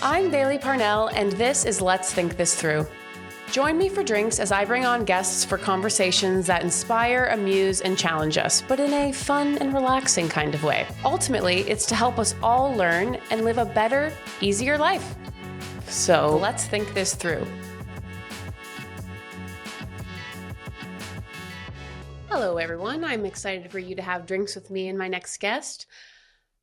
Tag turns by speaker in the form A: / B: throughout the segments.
A: I'm Bailey Parnell, and this is Let's Think This Through. Join me for drinks as I bring on guests for conversations that inspire, amuse, and challenge us, but in a fun and relaxing kind of way. Ultimately, it's to help us all learn and live a better, easier life. So let's think this through. Hello, everyone. I'm excited for you to have drinks with me and my next guest.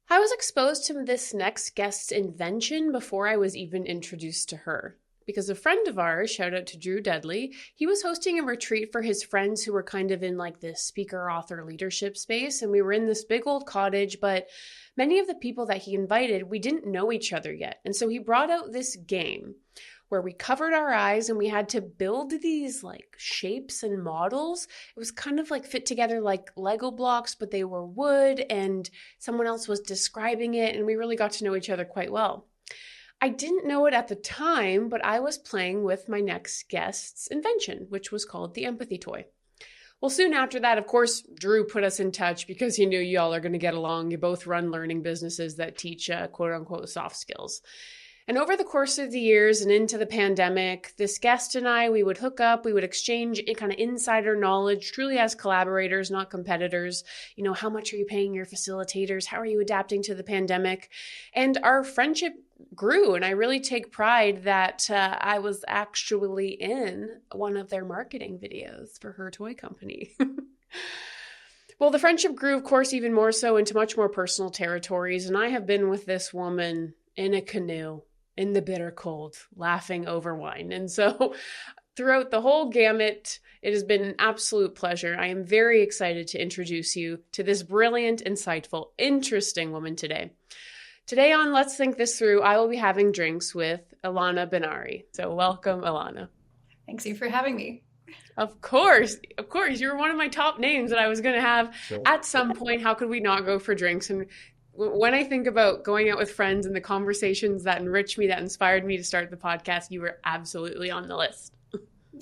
A: I was exposed to this next guest's invention before I was even introduced to her. Because a friend of ours, shout out to Drew Dudley, he was hosting a retreat for his friends who were kind of in like this speaker, author, leadership space. And we were in this big old cottage, but many of the people that he invited, we didn't know each other yet. And so he brought out this game where we covered our eyes and we had to build these like shapes and models. It was kind of like fit together like Lego blocks, but they were wood and someone else was describing it. And we really got to know each other quite well. I didn't know it at the time, but I was playing with my next guest's invention, which was called the empathy toy. Well, soon after that, of course, Drew put us in touch because he knew y'all are going to get along. You both run learning businesses that teach quote unquote soft skills. And over the course of the years and into the pandemic, this guest and I, we would hook up, we would exchange kind of insider knowledge, truly as collaborators, not competitors. You know, how much are you paying your facilitators? How are you adapting to the pandemic? And our friendship grew. And I really take pride that I was actually in one of their marketing videos for her toy company. Well, the friendship grew, of course, even more so into much more personal territories. And I have been with this woman in a canoe in the bitter cold, laughing over wine. And so throughout the whole gamut, it has been an absolute pleasure. I am very excited to introduce you to this brilliant, insightful, interesting woman today. Today on Let's Think This Through, I will be having drinks with Ilana Ben-Ari. So welcome, Ilana.
B: Thanks you for having me.
A: Of course. You were one of my top names that I was going to have at some point. How could we not go for drinks? And when I think about going out with friends and the conversations that enrich me, that inspired me to start the podcast, you were absolutely on the list.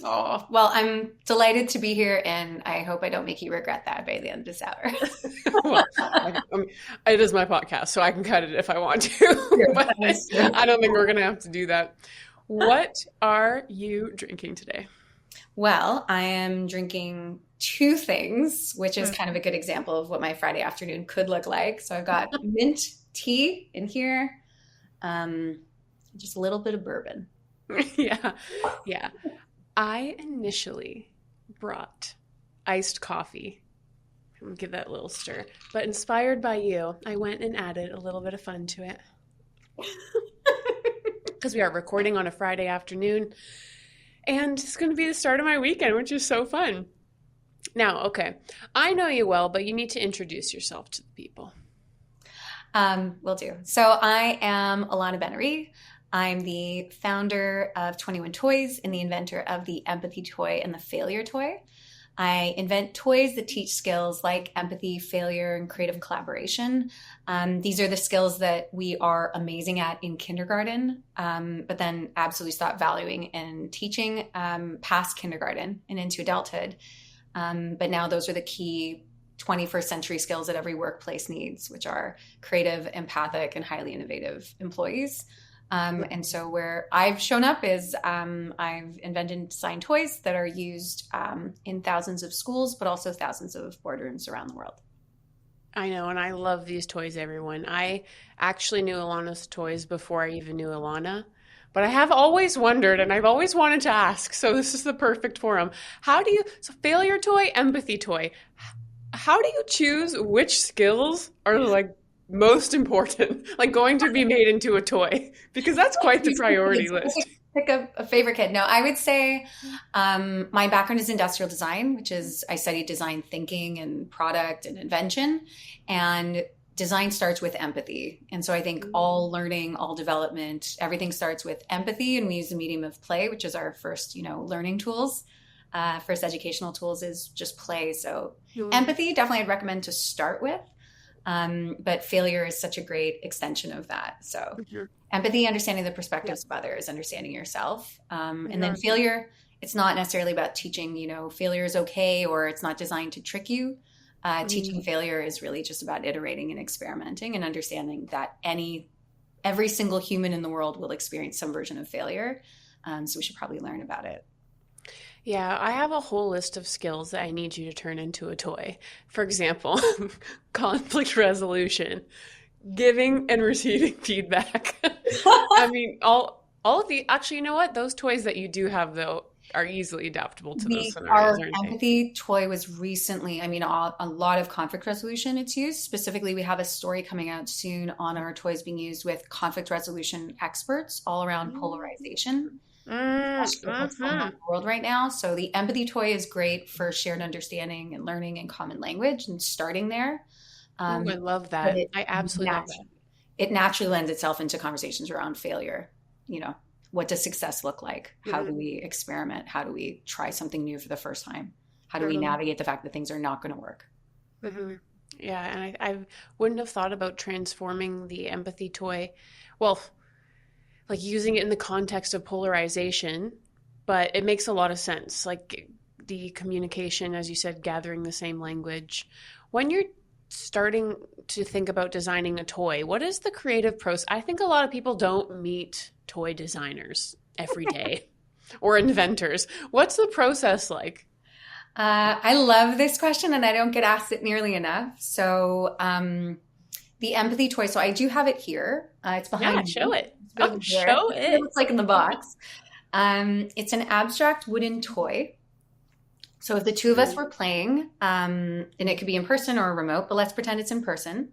B: Oh, well, I'm delighted to be here, and I hope I don't make you regret that by the end of this hour.
A: Well, it is my podcast, so I can cut it if I want to. But I don't think we're going to have to do that. What are you drinking today?
B: Well, I am drinking two things, which is kind of a good example of what my Friday afternoon could look like. So I've got mint tea in here, just a little bit of bourbon.
A: Yeah. I initially brought iced coffee. I'm going to give that a little stir. But inspired by you, I went and added a little bit of fun to it. Because we are recording on a Friday afternoon. And it's going to be the start of my weekend, which is so fun. Now, okay, I know you well, but you need to introduce yourself to the people.
B: Will do. So I am Ilana Ben-Ari. I'm the founder of 21 Toys and the inventor of the empathy toy and the failure toy. I invent toys that teach skills like empathy, failure, and creative collaboration. These are the skills that we are amazing at in kindergarten, but then absolutely stop valuing and teaching past kindergarten and into adulthood. But now those are the key 21st century skills that every workplace needs, which are creative, empathic, and highly innovative employees. And so where I've shown up is I've invented and designed toys that are used in thousands of schools, but also thousands of boardrooms around the world.
A: I know, and I love these toys, everyone. I actually knew Ilana's toys before I even knew Ilana. But I have always wondered, and I've always wanted to ask, so this is the perfect forum. So failure toy, empathy toy, how do you choose which skills are like most important, like going to be made into a toy? Because that's quite the priority list.
B: Pick a favorite kid. No, I would say my background is industrial design, which is I studied design thinking and product and invention. And design starts with empathy. And so I think all learning, all development, everything starts with empathy. And we use the medium of play, which is our first, learning tools. First educational tools is just play. So empathy, definitely I'd recommend to start with. But failure is such a great extension of that. So empathy, understanding the perspectives of others, understanding yourself. And then failure, it's not necessarily about teaching, failure is okay, or it's not designed to trick you. Teaching failure is really just about iterating and experimenting and understanding that any every single human in the world will experience some version of failure. So we should probably learn about it.
A: Yeah, I have a whole list of skills that I need you to turn into a toy. For example, conflict resolution, giving and receiving feedback. I mean, all of the actually, you know what? Those toys that you do have though are easily adaptable to those
B: Our
A: scenarios, aren't they?
B: empathy toy was recently, I mean, a lot of conflict resolution it's used. Specifically, we have a story coming out soon on our toys being used with conflict resolution experts all around polarization, especially with what's going on in
A: Mm-hmm.
B: the world right now. So the empathy toy is great for shared understanding and learning and common language and starting there.
A: Ooh,
B: Um,
A: I love
B: but
A: that.
B: it
A: I absolutely love that.
B: naturally, it naturally lends itself into conversations around failure. You know, what does success look like? How do
A: Hmm.
B: we experiment? How do we try something new for the first time? How do we
A: Totally.
B: navigate the fact that things are not going to work?
A: Hmm. Yeah, and I wouldn't have thought about transforming the empathy toy. Well, like using it in the context of polarization, but it makes a lot of sense. Like the communication, as you said, gathering the same language. When you're starting to think about designing a toy, what is the creative process? I think a lot of people don't meet toy designers every day or inventors. What's the process like?
B: I love this question, and I don't get asked it nearly enough. So, the empathy toy. So I do have it here. It's
A: Yeah,
B: behind
A: show
B: me.
A: it.
B: It's a bit of
A: Oh,
B: a blur.
A: show
B: It
A: it.
B: looks like in the box. It's an abstract wooden toy. So if the two of us were playing, and it could be in person or remote, but let's pretend it's in person.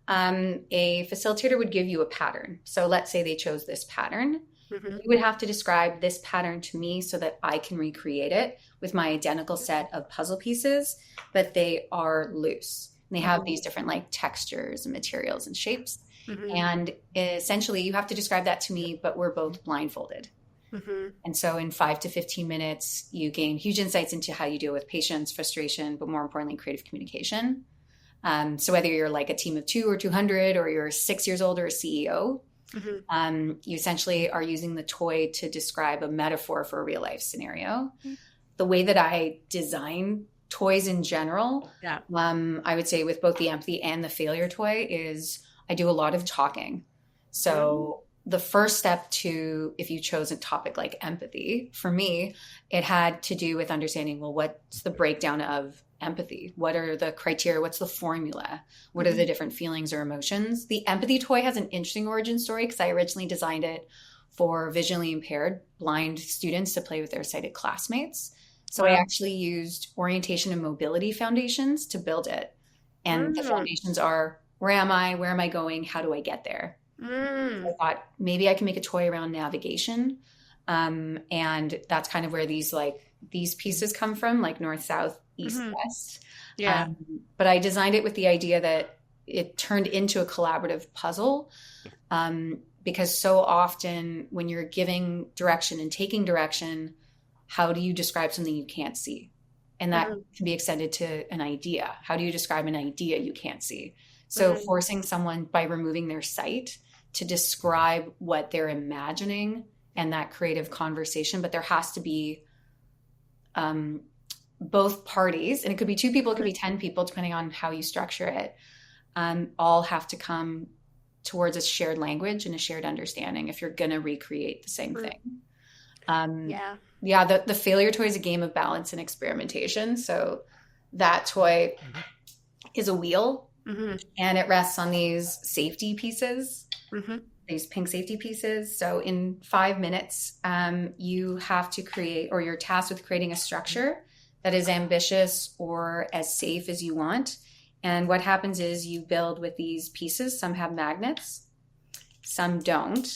B: A facilitator would give you a pattern. So let's say they chose this pattern.
A: Mm-hmm.
B: You would have to describe this pattern to me so that I can recreate it with my identical set of puzzle pieces, but they are loose. And they have
A: Mm-hmm.
B: these different like textures and materials and shapes.
A: Mm-hmm.
B: And essentially, you have to describe that to me, but we're both blindfolded.
A: Mm-hmm.
B: And so, in 5 to 15 minutes, you gain huge insights into how you deal with patience, frustration, but more importantly, creative communication. So, whether you're like a team of 2 or 200, or you're 6 years old or a CEO, you essentially are using the toy to describe a metaphor for a real life scenario. The way that I design toys in general,
A: Yeah.
B: I would say with both the empathy and the failure toy, is I do a lot of talking. So the first step to, if you chose a topic like empathy, for me, it had to do with understanding, well, what's the breakdown of empathy? What are the criteria? What's the formula? What are the different feelings or emotions? The empathy toy has an interesting origin story because I originally designed it for visually impaired blind students to play with their sighted classmates. So I
A: Wow.
B: actually used orientation and mobility foundations to build it. And the
A: Mm.
B: foundations are, where am I? Where am I going? How do I get there? I
A: Mm.
B: thought maybe I can make a toy around navigation. And that's kind of where these pieces come from, like north, south, east,
A: Mhm.
B: west.
A: Yeah.
B: But I designed it with the idea that it turned into a collaborative puzzle. Because so often when you're giving direction and taking direction, how do you describe something you can't see? And that
A: Mhm.
B: can be extended to an idea. How do you describe an idea you can't see? So
A: Mhm.
B: forcing someone by removing their sight to describe what they're imagining and that creative conversation, but there has to be both parties, and it could be 2 people, it could be 10 people, depending on how you structure it, all have to come towards a shared language and a shared understanding if you're going to recreate the same
A: Mm.
B: thing. Um,
A: Yeah.
B: yeah, the failure toy is a game of balance and experimentation. So that toy is a wheel
A: Mhm.
B: and it rests on these safety pieces,
A: Mhm.
B: these pink safety pieces. So in 5 minutes, you have to create, or you're tasked with creating a structure that is ambitious or as safe as you want. And what happens is you build with these pieces. Some have magnets, some don't.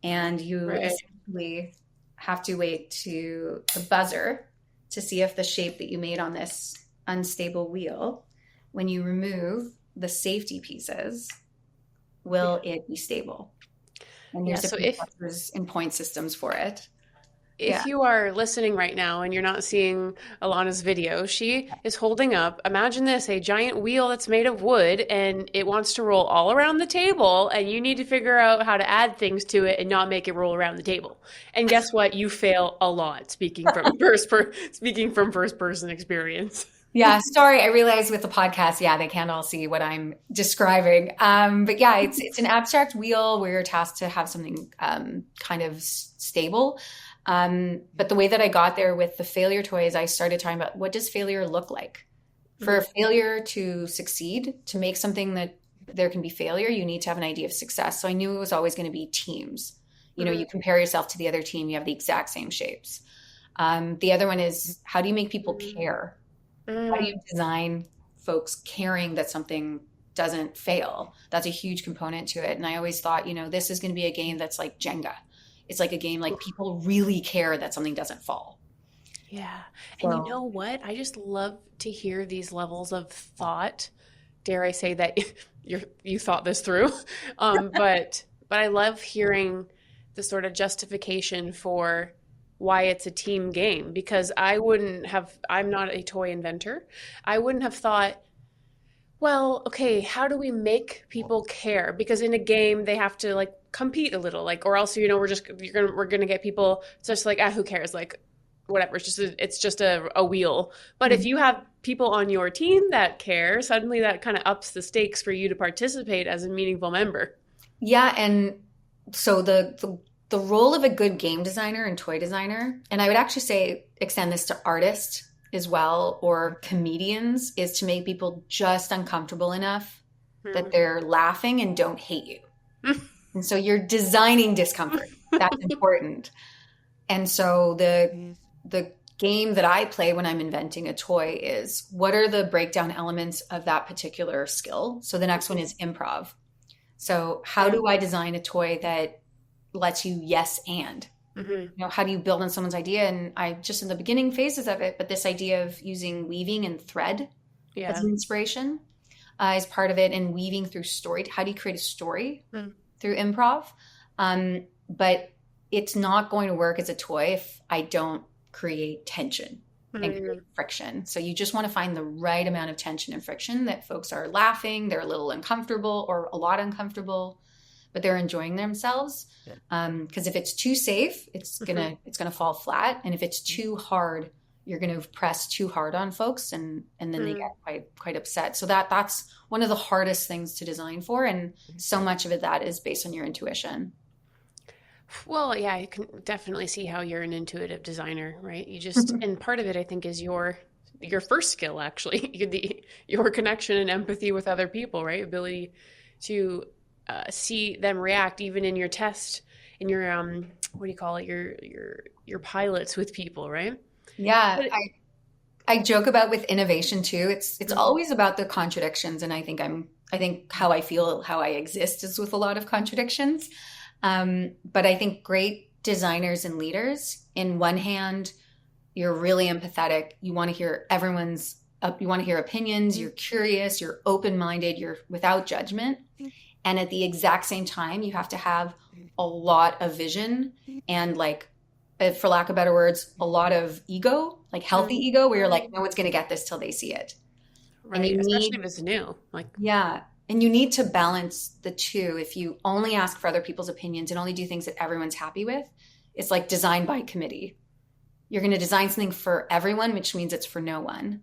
B: And you
A: Right.
B: essentially have to wait to the buzzer to see if the shape that you made on this unstable wheel, when you remove the safety pieces, will it be stable? And
A: Yeah.
B: there's
A: So
B: different buzzers and point systems for it. Yeah.
A: if you are listening right now and you're not seeing Alana's video, she is holding up, imagine this, a giant wheel that's made of wood and it wants to roll all around the table and you need to figure out how to add things to it and not make it roll around the table. And guess what? You fail a lot speaking from first person experience.
B: Yeah, sorry. I realize with the podcast, yeah, they can't all see what I'm describing. But yeah, it's an abstract wheel where you're tasked to have something kind of stable. But the way that I got there with the failure toys, I started talking about what does failure look like? For a failure to succeed, to make something that there can be failure, you need to have an idea of success. So I knew it was always going to be teams. You know, you compare yourself to the other team, you have the exact same shapes. The other one is how do you make people care? How do you design folks caring that something doesn't fail? That's a huge component to it. And I always thought, you know, this is going to be a game that's like Jenga. It's like a game like people really care that something doesn't fall.
A: Yeah. And you know what? I just love to hear these levels of thought. Dare I say that you thought this through? But I love hearing the sort of justification for why it's a team game, because I'm not a toy inventor. I wouldn't have thought, well, okay, how do we make people care? Because in a game they have to like compete a little, like, or else, you know, we're gonna get people just like, who cares? Like, whatever, it's just a wheel. But if you have people on your team that care, suddenly that kind of ups the stakes for you to participate as a meaningful member.
B: Yeah, and so the role of a good game designer and toy designer, and I would actually say extend this to artists as well, or comedians, is to make people just uncomfortable enough that they're laughing and don't hate you. And so you're designing discomfort. That's important. And so the game that I play when I'm inventing a toy is, what are the breakdown elements of that particular skill? So the next one is improv. So how do I design a toy that lets you yes and? You know, how do you build on someone's idea? And I just in the beginning phases of it, but this idea of using weaving and thread as an inspiration is part of it, and weaving through story. How do you create a story through improv? But it's not going to work as a toy if I don't create tension and create friction. So you just want to find the right amount of tension and friction that folks are laughing, they're a little uncomfortable or a lot uncomfortable, but they're enjoying themselves. Because if it's too safe, it's gonna fall flat. And if it's too hard, you're gonna press too hard on folks, and then they get quite upset. So that's one of the hardest things to design for. And so much of it that is based on your intuition.
A: Well, yeah, I can definitely see how you're an intuitive designer, right? You just, and part of it, I think, is your first skill, actually, your connection and empathy with other people, right? Ability to see them react, even in your test, in your what do you call it? Your pilots with people, right?
B: Yeah, I joke about with innovation too. It's always about the contradictions, and I think how I feel, how I exist is with a lot of contradictions. But I think great designers and leaders, in one hand, you're really empathetic. You want to hear you want to hear opinions. You're curious, you're open-minded, you're without judgment. And at the exact same time, you have to have a lot of vision and, like, for lack of better words, a lot of ego, like healthy ego, where you're like, no one's going to get this till they see it.
A: Right. Especially if it's new.
B: Yeah. And you need to balance the two. If you only ask for other people's opinions and only do things that everyone's happy with, it's like design by committee. You're going to design something for everyone, which means it's for no one.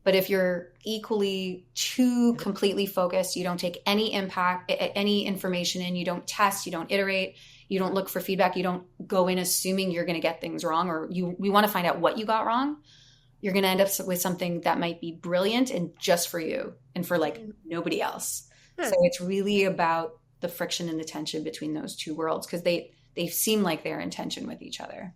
B: But if you're equally too completely focused, you don't take any impact, any information in, you don't test, you don't iterate, you don't look for feedback, you don't go in assuming you're going to get things wrong, or we want to find out what you got wrong, you're going to end up with something that might be brilliant and just for you and for like nobody else. So it's really about the friction and the tension between those two worlds, because they seem like they're in tension with each other.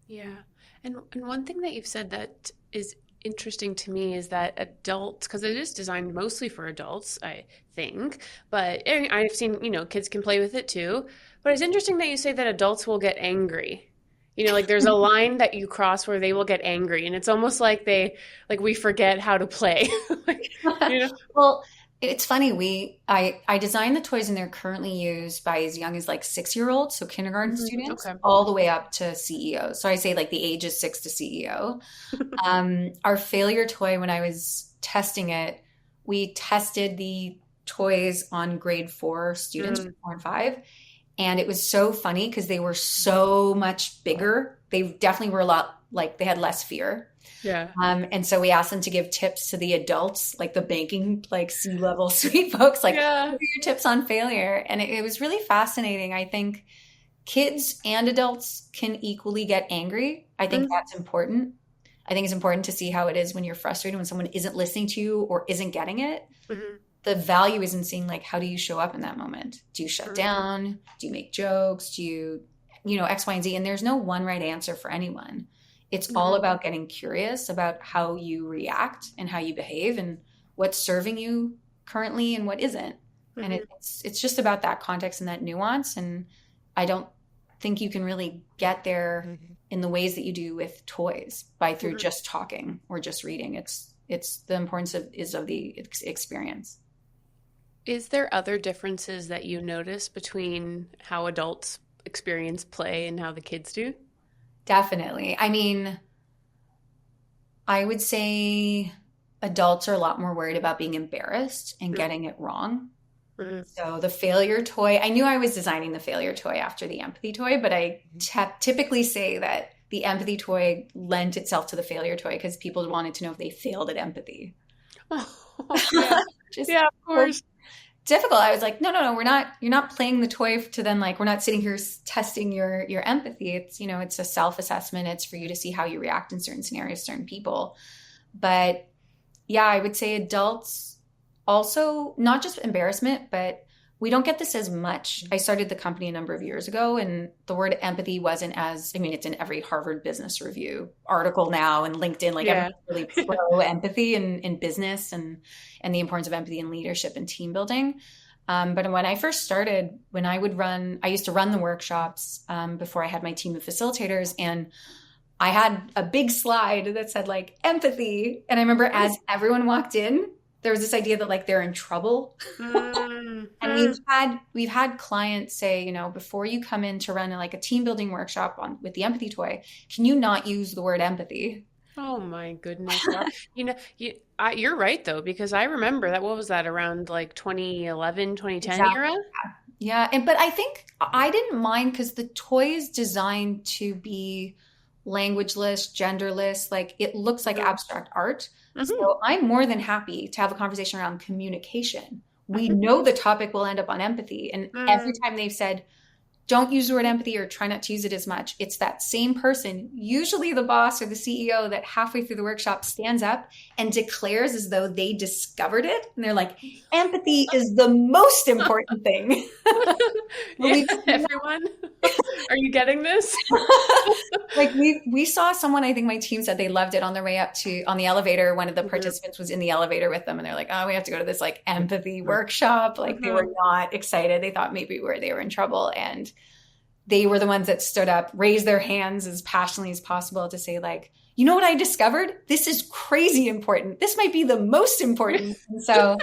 A: Yeah. And one thing that you've said that is interesting to me is that adults, because it is designed mostly for adults, I think, but I've seen, kids can play with it too. But it's interesting that you say that adults will get angry. Like there's a line that you cross where they will get angry, and it's almost like we forget how to play.
B: Well, it's funny. I designed the toys, and they're currently used by as young as like 6-year-olds, so kindergarten students, all the way up to CEOs. So I say like the age is 6 to CEO. Our failure toy, when I was testing it, we tested the toys on grade 4 students, 4 and 5. And it was so funny because they were so much bigger. They definitely were a lot like they had less fear.
A: Yeah.
B: And so we asked them to give tips to the adults, like the banking, like C-level suite folks, like,
A: Yeah.
B: what are your tips on failure? And it was really fascinating. I think kids and adults can equally get angry. I think that's important. I think it's important to see how it is when you're frustrated, when someone isn't listening to you or isn't getting it. The value is in seeing, like, how do you show up in that moment? Do you shut down? Do you make jokes? Do you know, X, Y, and Z? And there's no one right answer for anyone. It's all about getting curious about how you react and how you behave and what's serving you currently and what isn't. And it's just about that context and that nuance. And I don't think you can really get there in the ways that you do with toys through just talking or just reading. It's the importance of the experience.
A: Is there other differences that you notice between how adults experience play and how the kids do?
B: Definitely. I mean, I would say adults are a lot more worried about being embarrassed and getting it wrong. So the failure toy, I knew I was designing the failure toy after the empathy toy, but I typically say that the empathy toy lent itself to the failure toy because people wanted to know if they failed at empathy.
A: Yeah, of course.
B: Difficult. I was like, no, you're not playing the toy to then, like, we're not sitting here testing your empathy. It's, you know, it's a self-assessment. It's for you to see how you react in certain scenarios, certain people. But yeah, I would say adults also, not just embarrassment, but we don't get this as much. I started the company a number of years ago, and the word empathy wasn't as, I mean, it's in every Harvard Business Review article now and LinkedIn, like everyone's really pro empathy in business and the importance of empathy in leadership and team building. But when I first started, I used to run the workshops before I had my team of facilitators, and I had a big slide that said, like, empathy. And I remember as everyone walked in, there was this idea that, like, they're in trouble. And we've had clients say, you know, before you come in to run a team building workshop with the empathy toy, can you not use the word empathy?
A: Oh my goodness. You know, you're right though, because I remember that, what was that, around like 2011, 2010 era?
B: Yeah. But I think I didn't mind because the toy is designed to be languageless, genderless, like it looks like abstract art. So I'm more than happy to have a conversation around communication. We know the topic will end up on empathy. And every time they've said, don't use the word empathy or try not to use it as much, it's that same person, usually the boss or the CEO, that halfway through the workshop stands up and declares as though they discovered it. And they're like, empathy is the most important thing.
A: Everyone, are you getting this?
B: Like we saw someone, I think my team said they loved it on their way up on the elevator. One of the participants was in the elevator with them and they're like, oh, we have to go to this like empathy workshop. Like they were not excited. They thought maybe they were in trouble. And they were the ones that stood up, raised their hands as passionately as possible to say, like, you know what I discovered? This is crazy important. This might be the most important. And so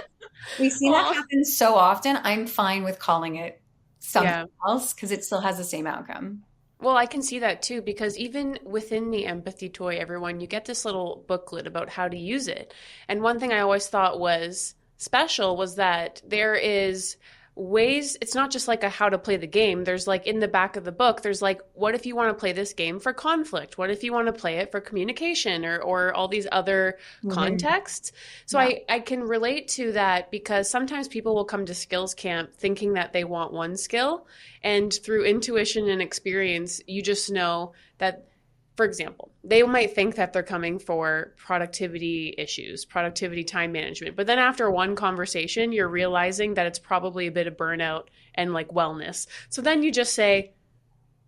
B: we've seen that happen so often. I'm fine with calling it something else because it still has the same outcome.
A: Well, I can see that too, because even within the empathy toy, everyone, you get this little booklet about how to use it. And one thing I always thought was special was that there is ways, it's not just like a how to play the game. There's like in the back of the book, there's like, what if you want to play this game for conflict? What if you want to play it for communication or all these other contexts? So I can relate to that because sometimes people will come to skills camp thinking that they want one skill. And through intuition and experience, you just know that, for example, they might think that they're coming for productivity issues, productivity, time management. But then after one conversation, you're realizing that it's probably a bit of burnout and like wellness. So then you just say,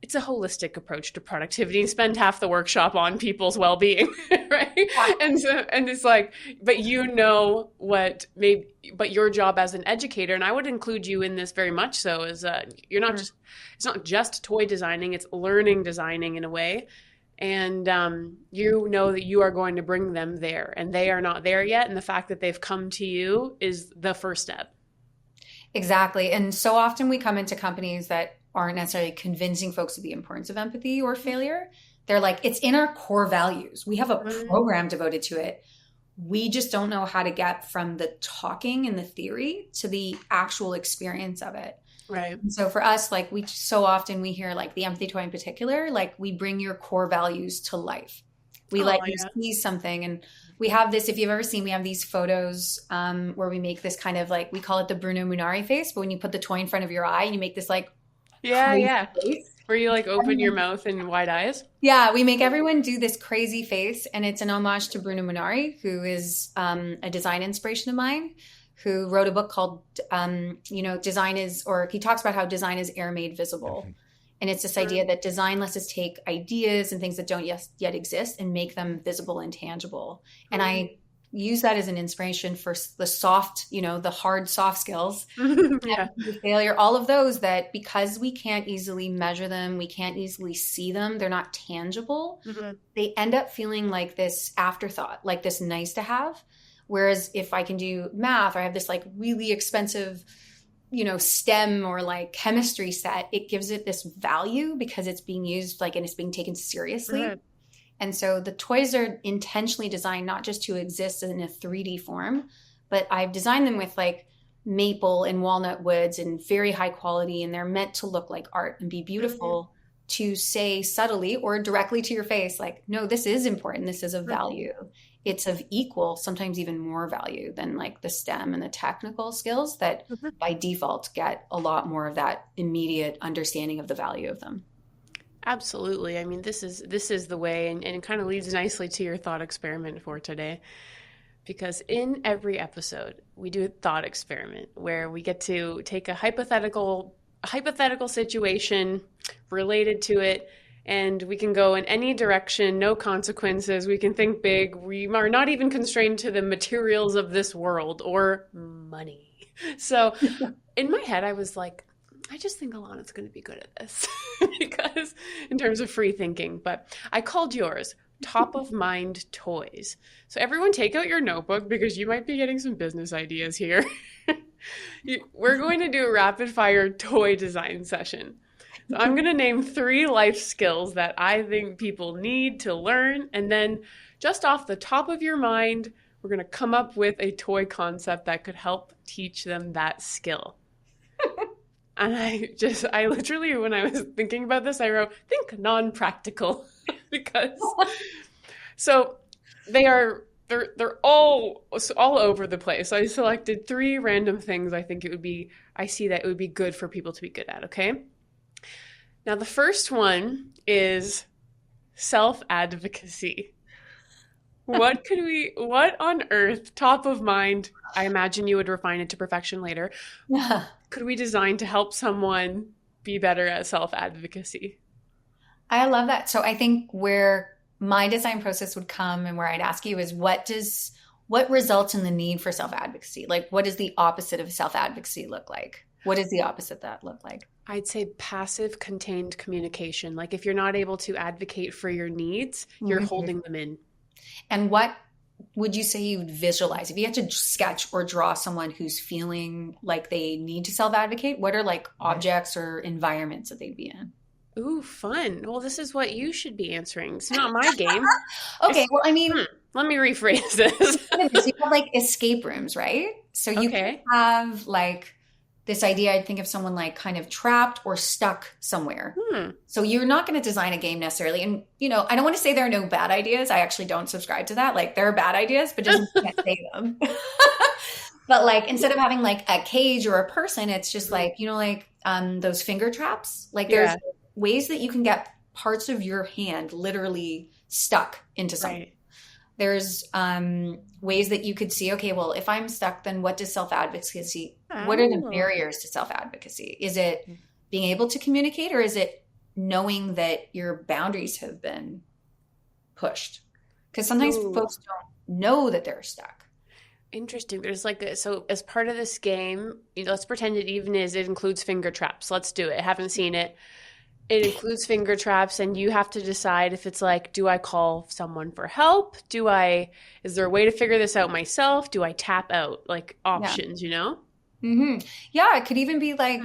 A: it's a holistic approach to productivity and spend half the workshop on people's well-being, right? Yeah. And it's like, but you know what, but your job as an educator, and I would include you in this very much so, is you're not just, it's not just toy designing, it's learning designing in a way. And you know that you are going to bring them there and they are not there yet. And the fact that they've come to you is the first step.
B: Exactly. And so often we come into companies that aren't necessarily convincing folks of the importance of empathy or failure. They're like, it's in our core values. We have a program devoted to it. We just don't know how to get from the talking and the theory to the actual experience of it.
A: Right.
B: And so for us, like so often we hear like the empathy toy in particular, like we bring your core values to life. We
A: Oh,
B: let you
A: yeah.
B: see something. And we have this, if you've ever seen, we have these photos where we make this kind of like, we call it the Bruno Munari face, but when you put the toy in front of your eye and you make this like
A: Yeah,
B: crazy
A: yeah.
B: face.
A: Where you like open your mouth and wide eyes.
B: Yeah, we make everyone do this crazy face, and it's an homage to Bruno Munari, who is a design inspiration of mine, who wrote a book called, Design is, or he talks about how design is air made visible. And it's this idea that design lets us take ideas and things that don't yet exist and make them visible and tangible. And I use that as an inspiration for the soft, the hard soft skills,
A: Yeah.
B: failure, all of those that because we can't easily measure them, we can't easily see them, they're not tangible. They end up feeling like this afterthought, like this nice to have. Whereas if I can do math or I have this like really expensive, STEM or like chemistry set, it gives it this value because it's being used and it's being taken seriously. And so the toys are intentionally designed not just to exist in a 3D form, but I've designed them with like maple and walnut woods and very high quality, and they're meant to look like art and be beautiful to say subtly or directly to your face, like, no, this is important. This is of value. It's of equal, sometimes even more value than like the STEM and the technical skills that by default get a lot more of that immediate understanding of the value of them.
A: Absolutely. I mean, this is the way, and it kind of leads nicely to your thought experiment for today. Because in every episode, we do a thought experiment where we get to take a hypothetical situation related to it, and we can go in any direction, no consequences. We can think big. We are not even constrained to the materials of this world or money. So in my head, I was like, I just think Ilana's going to be good at this because in terms of free thinking. But I called yours top of mind toys. So everyone take out your notebook because you might be getting some business ideas here. We're going to do a rapid fire toy design session. So I'm going to name 3 life skills that I think people need to learn. And then just off the top of your mind, we're going to come up with a toy concept that could help teach them that skill. And I literally, when I was thinking about this, I wrote, think non-practical because, so they're all over the place. So I selected 3 random things I see that it would be good for people to be good at. Okay. Now the first one is self-advocacy. What on earth, top of mind, I imagine you would refine it to perfection later.
B: Yeah.
A: Could we design to help someone be better at self-advocacy?
B: I love that. So I think where my design process would come and where I'd ask you is what results in the need for self-advocacy? Like what does the opposite of self-advocacy look like? What does the opposite of that look like?
A: I'd say passive contained communication. Like if you're not able to advocate for your needs, you're holding them in.
B: And what would you say you'd visualize? If you had to sketch or draw someone who's feeling like they need to self-advocate, what are like objects or environments that they'd be in?
A: Ooh, fun. Well, this is what you should be answering. It's not my game.
B: Okay, well, I mean...
A: Let me rephrase this.
B: You have like escape rooms, right? So you can have like this idea, I'd think of someone like kind of trapped or stuck somewhere. So you're not going to design a game necessarily. And, I don't want to say there are no bad ideas. I actually don't subscribe to that. Like there are bad ideas, but just can't say them. But like, instead of having like a cage or a person, it's just like, those finger traps. Like there's ways that you can get parts of your hand literally stuck into something. Right. There's ways that you could see, okay, well, if I'm stuck, then what does self-advocacy, what are the barriers to self-advocacy? Is it being able to communicate, or is it knowing that your boundaries have been pushed? Because sometimes folks don't know that they're stuck.
A: Interesting. There's so as part of this game, let's pretend it includes finger traps. Let's do it. I haven't seen it. It includes finger traps, and you have to decide if it's like, do I call someone for help? Is there a way to figure this out myself? Do I tap out? Like options,
B: Mm-hmm. Yeah, it could even be like,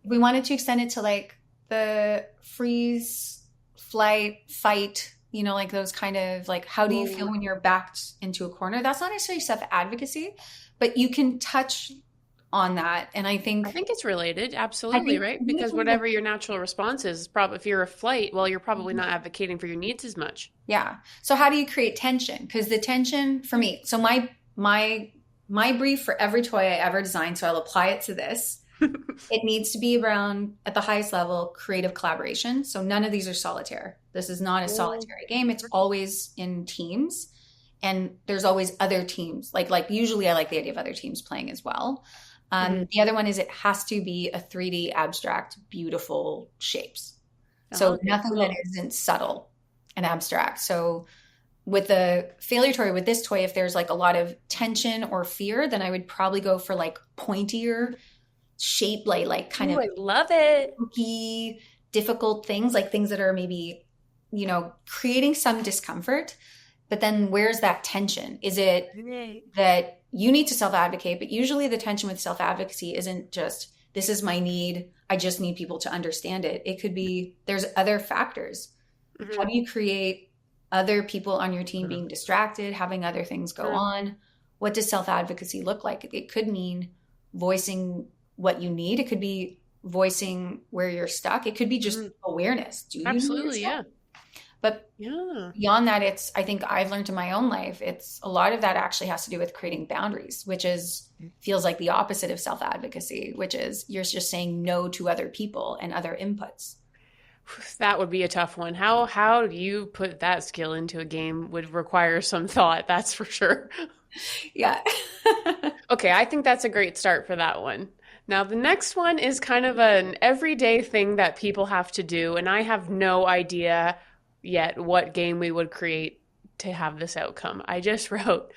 B: we wanted to extend it to like the freeze, flight, fight, like those kind of like, how do you feel when you're backed into a corner? That's not necessarily self-advocacy, but you can touch on that. And
A: I think it's related,
B: I
A: absolutely,
B: think,
A: right?
B: I think it's
A: Because
B: one of the,
A: whatever your natural response is, probably if you're a flight, well, you're probably not advocating for your needs as much.
B: yeah. So how do you create tension? Because the tension for me, so my brief for every toy I ever designed, so I'll apply it to this. It needs to be around at the highest level creative collaboration. So none of these are solitaire. This is not a
A: Well,
B: solitary game. It's always in teams, and there's always other teams. Like usually I like the idea of other teams playing as well.
A: mhm.
B: The other one is it has to be a 3D abstract, beautiful shapes.
A: Oh,
B: So
A: okay,
B: nothing that
A: cool.
B: isn't subtle and abstract. So with the failure toy, with this toy, if there's like a lot of tension or fear, then I would probably go for like pointier shape, like kind
A: Ooh,
B: of
A: I love it.
B: spooky, difficult things, like things that are maybe, creating some discomfort. But then where's that tension? Is it
A: Right.
B: that you need to self advocate? But usually the tension with self advocacy isn't just, this is my need, I just need people to understand it. It could be, there's other factors. How
A: Mhm.
B: do you create other people on your team being distracted, having other things go
A: Mhm.
B: on? What does self advocacy look like? It could mean voicing what you need. It could be voicing where you're stuck. It could be just
A: Mhm.
B: awareness. Do you know you're
A: Absolutely,
B: stuck?
A: yeah.
B: But
A: Yeah.
B: beyond that, I think I've learned in my own life, it's a lot of that actually has to do with creating boundaries, which is feels like the opposite of self advocacy, which is you're just saying no to other people and other inputs.
A: That would be a tough one. How do you put that skill into a game would require some thought, that's for sure.
B: Yeah.
A: Okay, I think that's a great start for that one. Now, the next one is kind of an everyday thing that people have to do, and I have no idea yet what game we would create to have this outcome. I just wrote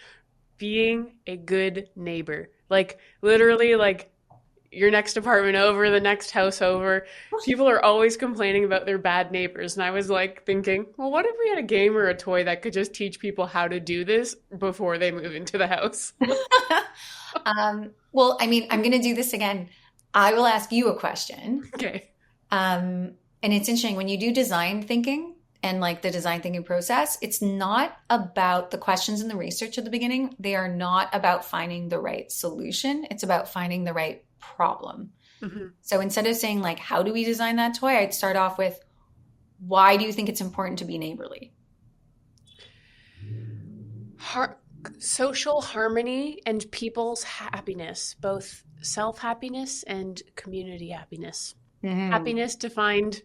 A: being a good neighbor. Like, literally, like your next apartment over, the next house over. People are always complaining about their bad neighbors. And I was like thinking, well, what if we had a game or a toy that could just teach people how to do this before they move into the house?
B: Well, I mean, I'm going to do this again. I will ask you a question.
A: Okay.
B: And it's interesting when you do design thinking and like the design thinking process, it's not about the questions and the research at the beginning. They are not about finding the right solution. It's about finding the right problem.
A: Mhm.
B: So instead of saying like, how do we design that toy? I'd start off with, why do you think it's important to be neighborly?
A: Har- Social harmony and people's happiness, both self happiness and community happiness.
B: Mhm.
A: Happiness defined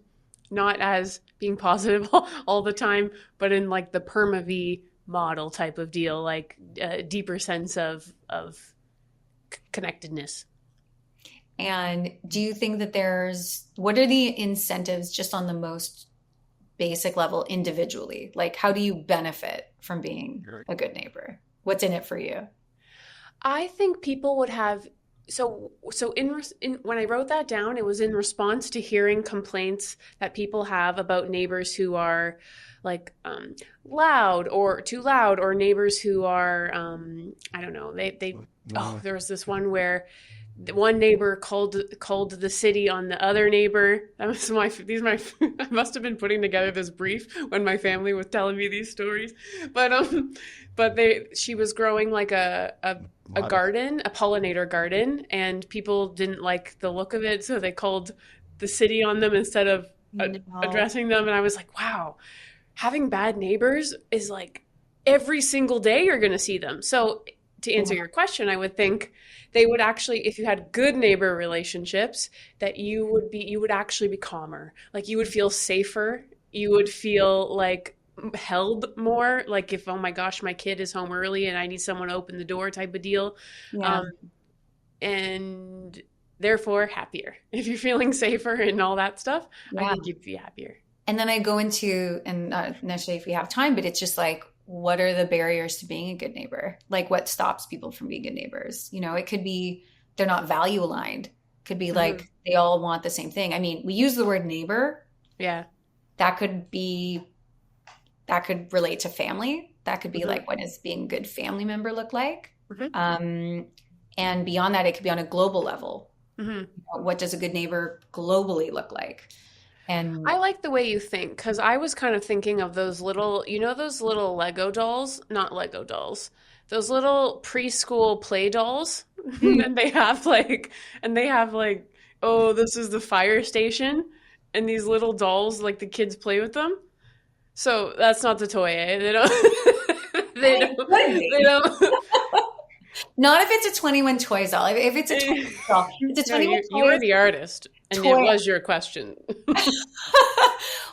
A: not as being positive all the time, but in like the perma V model type of deal, like a deeper sense of connectedness.
B: And do you think that what are the incentives just on the most basic level individually? Like, how do you benefit from being a good neighbor? What's in it for you?
A: I think people would have in when I wrote that down, it was in response to hearing complaints that people have about neighbors who are like loud or too loud, or neighbors who are I don't know. They oh, there was this one where the one neighbor called the city on the other neighbor. That was my I must have been putting together this brief when my family was telling me these stories. But they she was growing like a garden, a pollinator garden, and people didn't like the look of it, so they called the city on them instead of
B: No.
A: addressing them. And I was like, wow, having bad neighbors is like every single day you're going to see them. So to answer your question, I would think they would actually, if you had good neighbor relationships, that you would actually be calmer. Like you would feel safer. You would feel like held more. Like if, oh my gosh, my kid is home early and I need someone to open the door type of deal.
B: Yeah.
A: Um, and therefore happier. If you're feeling safer and all that stuff, I
B: Yeah.
A: think you'd be happier.
B: And then I go into, and not necessarily if we have time, but it's just like, what are the barriers to being a good neighbor? Like what stops people from being good neighbors? It could be they're not value aligned. Could be
A: Hmm.
B: like they all want the same thing. I mean, we use the word neighbor.
A: Yeah.
B: That could be, that could relate to family. That could be
A: Hmm.
B: like, what does being a good family member look like?
A: Hmm.
B: Um, and beyond that, it could be on a global level.
A: Hmm.
B: What does a good neighbor globally look like? And
A: I like the way you think because I was kind of thinking of those little, those little Lego dolls, not Lego dolls, those little preschool play dolls
B: Mm.
A: and they have like, oh, this is the fire station, and these little dolls, like the kids play with them. So that's not the toy, eh? They don't, they
B: It
A: don't,
B: could
A: they
B: be.
A: don't.
B: Not if it's a 21 Toys doll. If it's a 21 doll, it's a
A: No,
B: 21
A: you are
B: Toys
A: the artist, and it
B: toy.
A: was your question.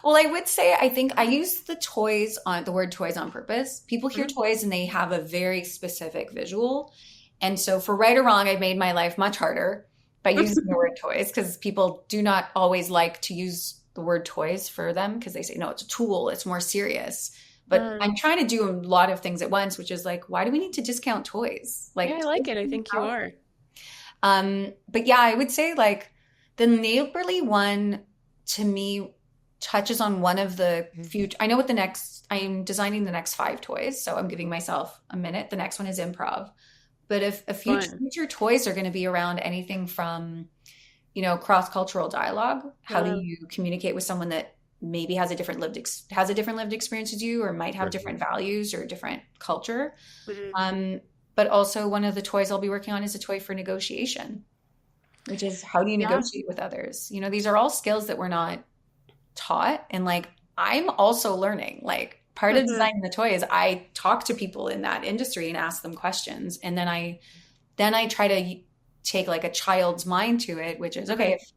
B: Well, I would say I think I use the word toys on purpose. People hear
A: Mhm.
B: toys and they have a very specific visual. And so for right or wrong, I've made my life much harder by using the word toys because people do not always like to use the word toys for them because they say, no, it's a tool, it's more serious. But
A: Mm.
B: I'm trying to do a lot of things at once, which is like, why do we need to discount toys?
A: Yeah,
B: Like,
A: I like it. I think you are.
B: but yeah, I would say like the neighborly one to me touches on one of the future. I know what I'm designing the next 5 toys, so I'm giving myself a minute. The next one is improv. But if a
A: Fun.
B: future toys are going to be around anything from, cross-cultural dialogue, how do
A: Uh,
B: you communicate with someone that maybe has a different lived experience as you or might have different values or different culture.
A: mhm.
B: But also one of the toys I'll be working on is a toy for negotiation, which is how do you
A: Yeah.
B: negotiate with others? These are all skills that we're not taught. And like, I'm also learning. Like, part of
A: Mhm.
B: designing the toy is I talk to people in that industry and ask them questions. And then I try to take like a child's mind to it, which is okay,
A: Mhm.
B: if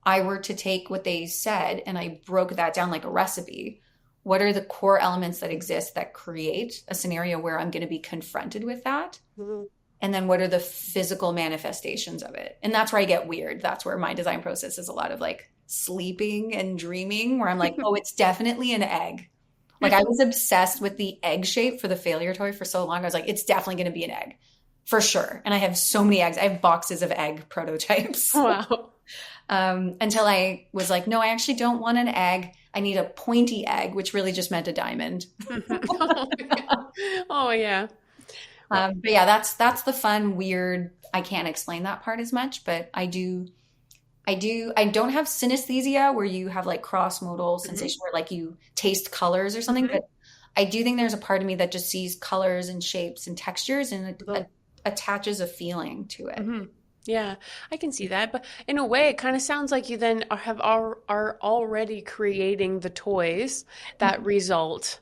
B: I were to take what they said and I broke that down like a recipe, what are the core elements that exist that create a scenario where I'm going to be confronted with that?
A: Mhm.
B: And then what are the physical manifestations of it? And that's where I get weird. That's where my design process is a lot of like sleeping and dreaming, where I'm like, oh, it's definitely an egg. Like, I was obsessed with the egg shape for the failure toy for so long. I was like, it's definitely going to be an egg for sure. And I have so many eggs. I have boxes of egg prototypes.
A: Wow.
B: Until I was like, no, I actually don't want an egg. I need a pointy egg, which really just meant a diamond.
A: Oh yeah. Well,
B: But yeah, that's the fun, weird. I can't explain that part as much, but I don't have synesthesia where you have like cross-modal
A: mhm.
B: sensation where like you taste colors or something,
A: Mhm.
B: but I do think there's a part of me that just sees colors and shapes and textures and
A: Mhm.
B: attaches a feeling to it.
A: Mhm. Yeah, I can see that. But in a way, it kind of sounds like you then are already creating the toys that result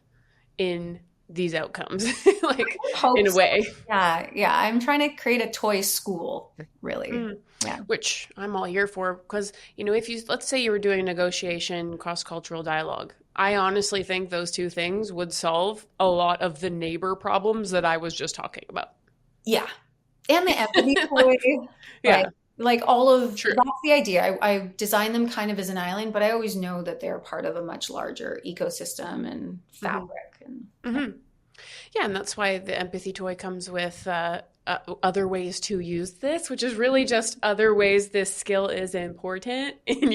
A: in these outcomes, like
B: Hope
A: in a
B: so.
A: way.
B: Yeah, yeah. I'm trying to create a toy school, really.
A: Mm.
B: Yeah.
A: Which I'm all here for because, if you, let's say you were doing negotiation, cross-cultural dialogue, I honestly think those two things would solve a lot of the neighbor problems that I was just talking about.
B: Yeah. And the empathy toy,
A: Like,
B: like
A: yeah,
B: all of
A: true.
B: that's the idea. I design them kind of as an island, but I always know that they're part of a much larger ecosystem and
A: Hmm.
B: fabric. And yeah.
A: Hmm. Yeah, and that's why the empathy toy comes with other ways to use this, which is really just other ways this skill is important in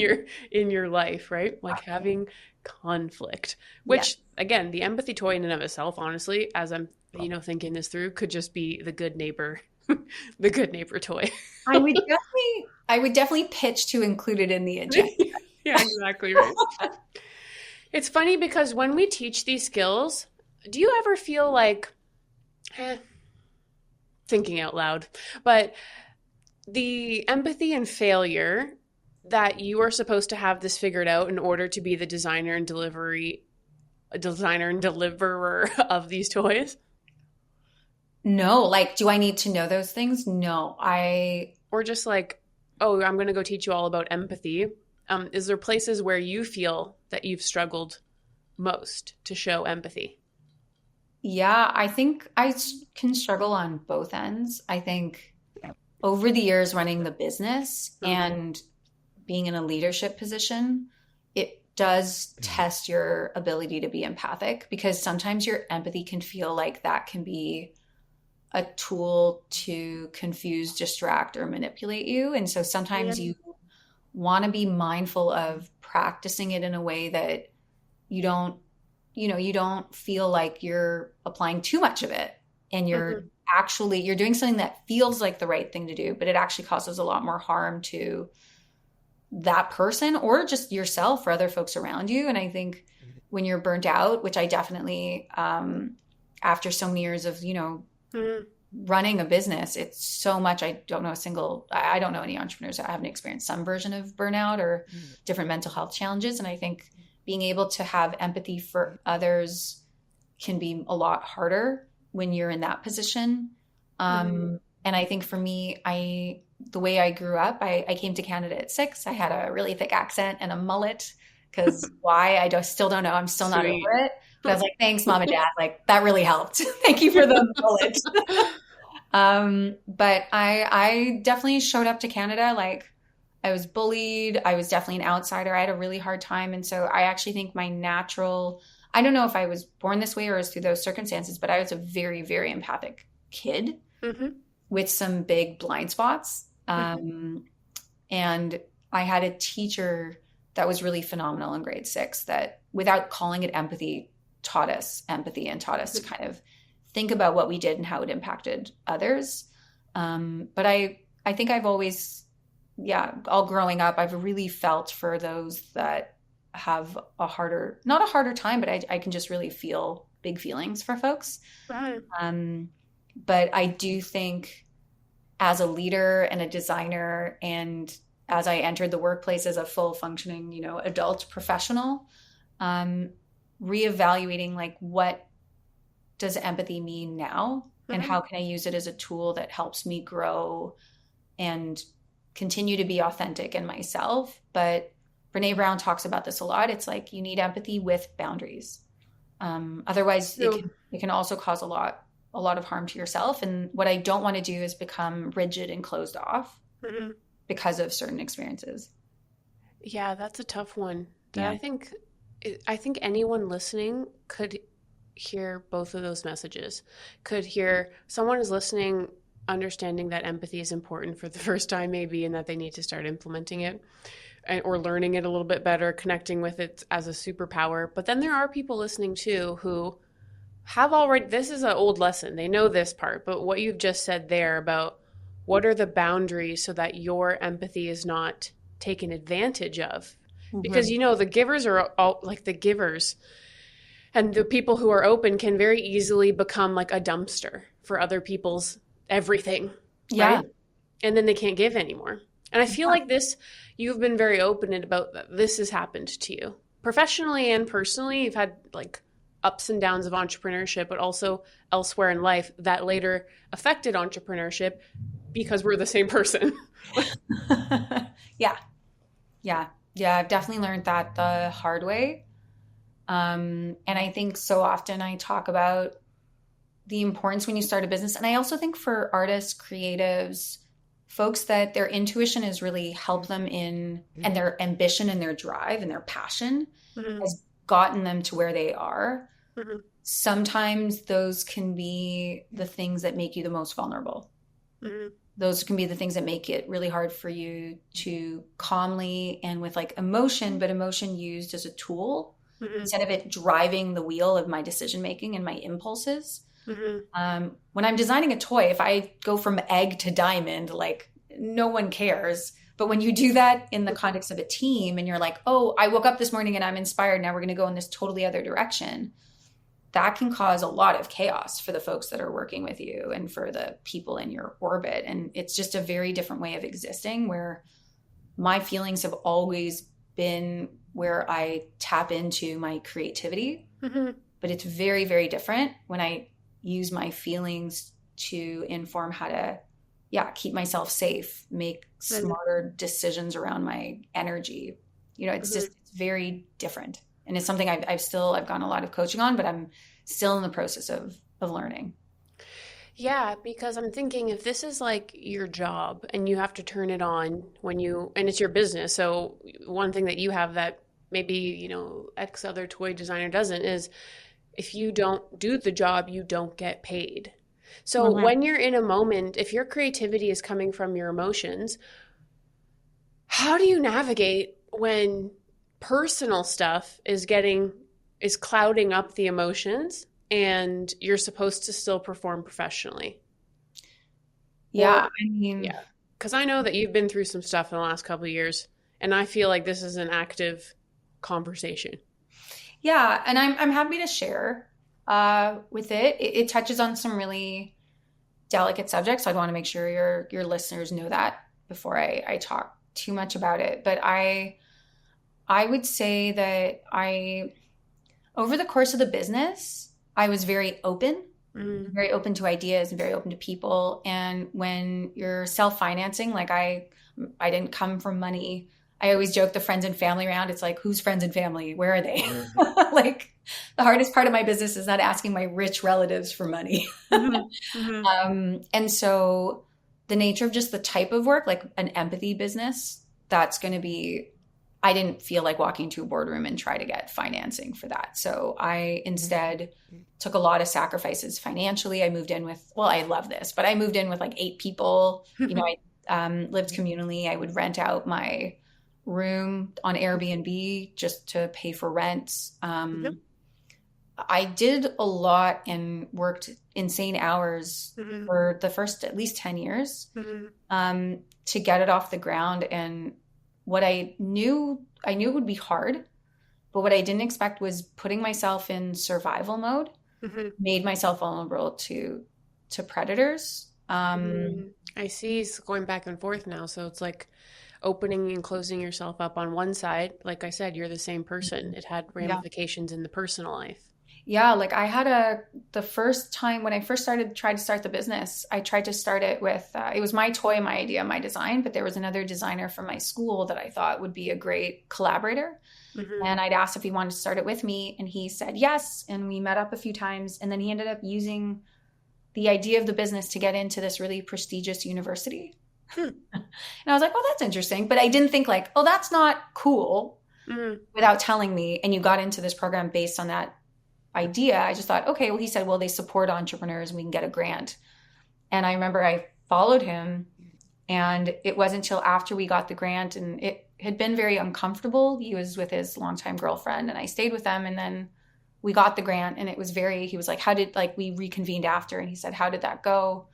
A: your life, right? Like having conflict,
B: Yeah.
A: which again, the empathy toy in and of itself, honestly, as I'm thinking this through, could just be the good neighbor, the good neighbor toy.
B: I would definitely pitch to include it in the agenda.
A: Yeah, exactly right. It's funny because when we teach these skills, do you ever feel like, eh, thinking out loud, but the empathy and failure that you are supposed to have this figured out in order to be the designer and deliverer of these toys?
B: No, like, do I need to know those things? No, I
A: Or just like, oh, I'm going to go teach you all about empathy. Is there places where you feel that you've struggled most to show empathy?
B: Yeah, I think can struggle on both ends. I think over the years running the business
A: Mm.
B: and being in a leadership position, it does test your ability to be empathic because sometimes your empathy can feel like that can be a tool to confuse, distract, or manipulate you. And so
A: Yeah.
B: sometimes you want to be mindful of practicing it in a way that you don't you don't feel like you're applying too much of it and
A: Mhm.
B: you're doing something that feels like the right thing to do, but it actually causes a lot more harm to that person or just yourself or other folks around you. And I think when you're burnt out, which I definitely after so many years of
A: Mhm.
B: running a business, it's so much. I don't know any entrepreneurs that haven't experienced some version of burnout or different mental health challenges. And I think being able to have empathy for others can be a lot harder when you're in that position. And I think for me, the way I grew up, I came to Canada at 6. I had a really thick accent and a mullet, because why? Still don't know. I'm still not over it. But I was like, thanks, mom and dad. Like, that really helped. Thank you for the mullet. But I definitely showed up to Canada. Like, I was bullied. I was definitely an outsider. I had a really hard time. And so I actually think I don't know if I was born this way or it was through those circumstances, but I was a very, very empathic kid with some big blind spots. And I had a teacher that was really phenomenal in grade 6 that, without calling it empathy, taught us empathy and taught us to kind of think about what we did and how it impacted others. But I think I've always, all growing up, I've really felt for those that have not a harder time, but I can just really feel big feelings for folks.
A: Right.
B: But I do think, as a leader and a designer, and as I entered the workplace as a full functioning, adult professional, reevaluating, like, what does empathy mean now? And how can I use it as a tool that helps me grow and continue to be authentic in myself? But Brene Brown talks about this a lot. It's like, you need empathy with boundaries. Otherwise, it can also cause a lot of harm to yourself. And what I don't want to do is become rigid and closed off because of certain experiences.
A: Yeah, that's a tough one. Yeah. I think anyone listening could hear both of those messages. Could hear someone is listening, understanding that empathy is important for the first time maybe, and that they need to start implementing it or learning it a little bit better, connecting with it as a superpower. But then there are people listening too who have already, this is an old lesson. They know this part, but what you've just said there about what are the boundaries so that your empathy is not taken advantage of. Because, the givers are all, like, the givers and the people who are open can very easily become like a dumpster for other people's everything.
B: Yeah.
A: Right? And then they can't give anymore. And I feel like you've been very open about that. This has happened to you professionally and personally. You've had like ups and downs of entrepreneurship, but also elsewhere in life that later affected entrepreneurship because we're the same person.
B: Yeah, I've definitely learned that the hard way. And I think so often I talk about the importance when you start a business. And I also think for artists, creatives, folks that their intuition has really helped them in, and their ambition and their drive and their passion has gotten them to where they are. Sometimes those can be the things that make you the most vulnerable. Those can be the things that make it really hard for you to calmly and with like emotion, but emotion used as a tool instead of it driving the wheel of my decision making and my impulses. When I'm designing a toy, if I go from egg to diamond, like, no one cares. But when you do that in the context of a team and you're like, oh, I woke up this morning and I'm inspired, now we're going to go in this totally other direction, that can cause a lot of chaos for the folks that are working with you and for the people in your orbit. And it's just a very different way of existing, where my feelings have always been where I tap into my creativity. But it's very, very different when I use my feelings to inform how to, keep myself safe, make smarter decisions around my energy. It's just, it's very different. And it's something I've gotten a lot of coaching on, but I'm still in the process of learning.
A: Yeah, because I'm thinking, if this is like your job and you have to turn it on and it's your business. So one thing that you have that maybe, X other toy designer doesn't is, if you don't do the job, you don't get paid. So when you're in a moment, if your creativity is coming from your emotions, how do you navigate when personal stuff is clouding up the emotions and you're supposed to still perform professionally? Because I know that you've been through some stuff in the last couple of years, and I feel like this is an active conversation.
B: Yeah, and I'm happy to share with it. It touches on some really delicate subject, so I'd want to make sure your listeners know that before I talk too much about it. But I would say that over the course of the business, I was very open, very open to ideas and very open to people. And when you're self-financing, like I didn't come from money. I always joke the friends and family round. It's like, who's friends and family? Where are they? Like the hardest part of my business is not asking my rich relatives for money. And so the nature of just the type of work, like an empathy business, that's going to be, I didn't feel like walking into a boardroom and try to get financing for that. So I instead took a lot of sacrifices financially. I moved in with, well, I love this, but I moved in with like 8 people. You know, I lived communally. I would rent out my room on Airbnb just to pay for rent. I did a lot and worked insane hours for the first at least 10 years to get it off the ground. And what I knew it would be hard, but what I didn't expect was putting myself in survival mode, made myself vulnerable to predators.
A: I see. It's going back and forth now. So it's like opening and closing yourself up on one side. Like I said, you're the same person. It had ramifications in the personal life.
B: Yeah, like I had the first time when I first tried to start the business, I tried to start it with, it was my toy, my idea, my design, but there was another designer from my school that I thought would be a great collaborator. And I'd asked if he wanted to start it with me, and he said yes. And we met up a few times, and then he ended up using the idea of the business to get into this really prestigious university. And I was like, oh, that's interesting. But I didn't think like, oh, that's not cool without telling me. And you got into this program based on that idea. I just thought, okay, well, he said, well, they support entrepreneurs and we can get a grant. And I remember I followed him, and it wasn't until after we got the grant, and it had been very uncomfortable. He was with his longtime girlfriend, and I stayed with them. And then we got the grant, and it was he was like, we reconvened after, and he said, how did that go?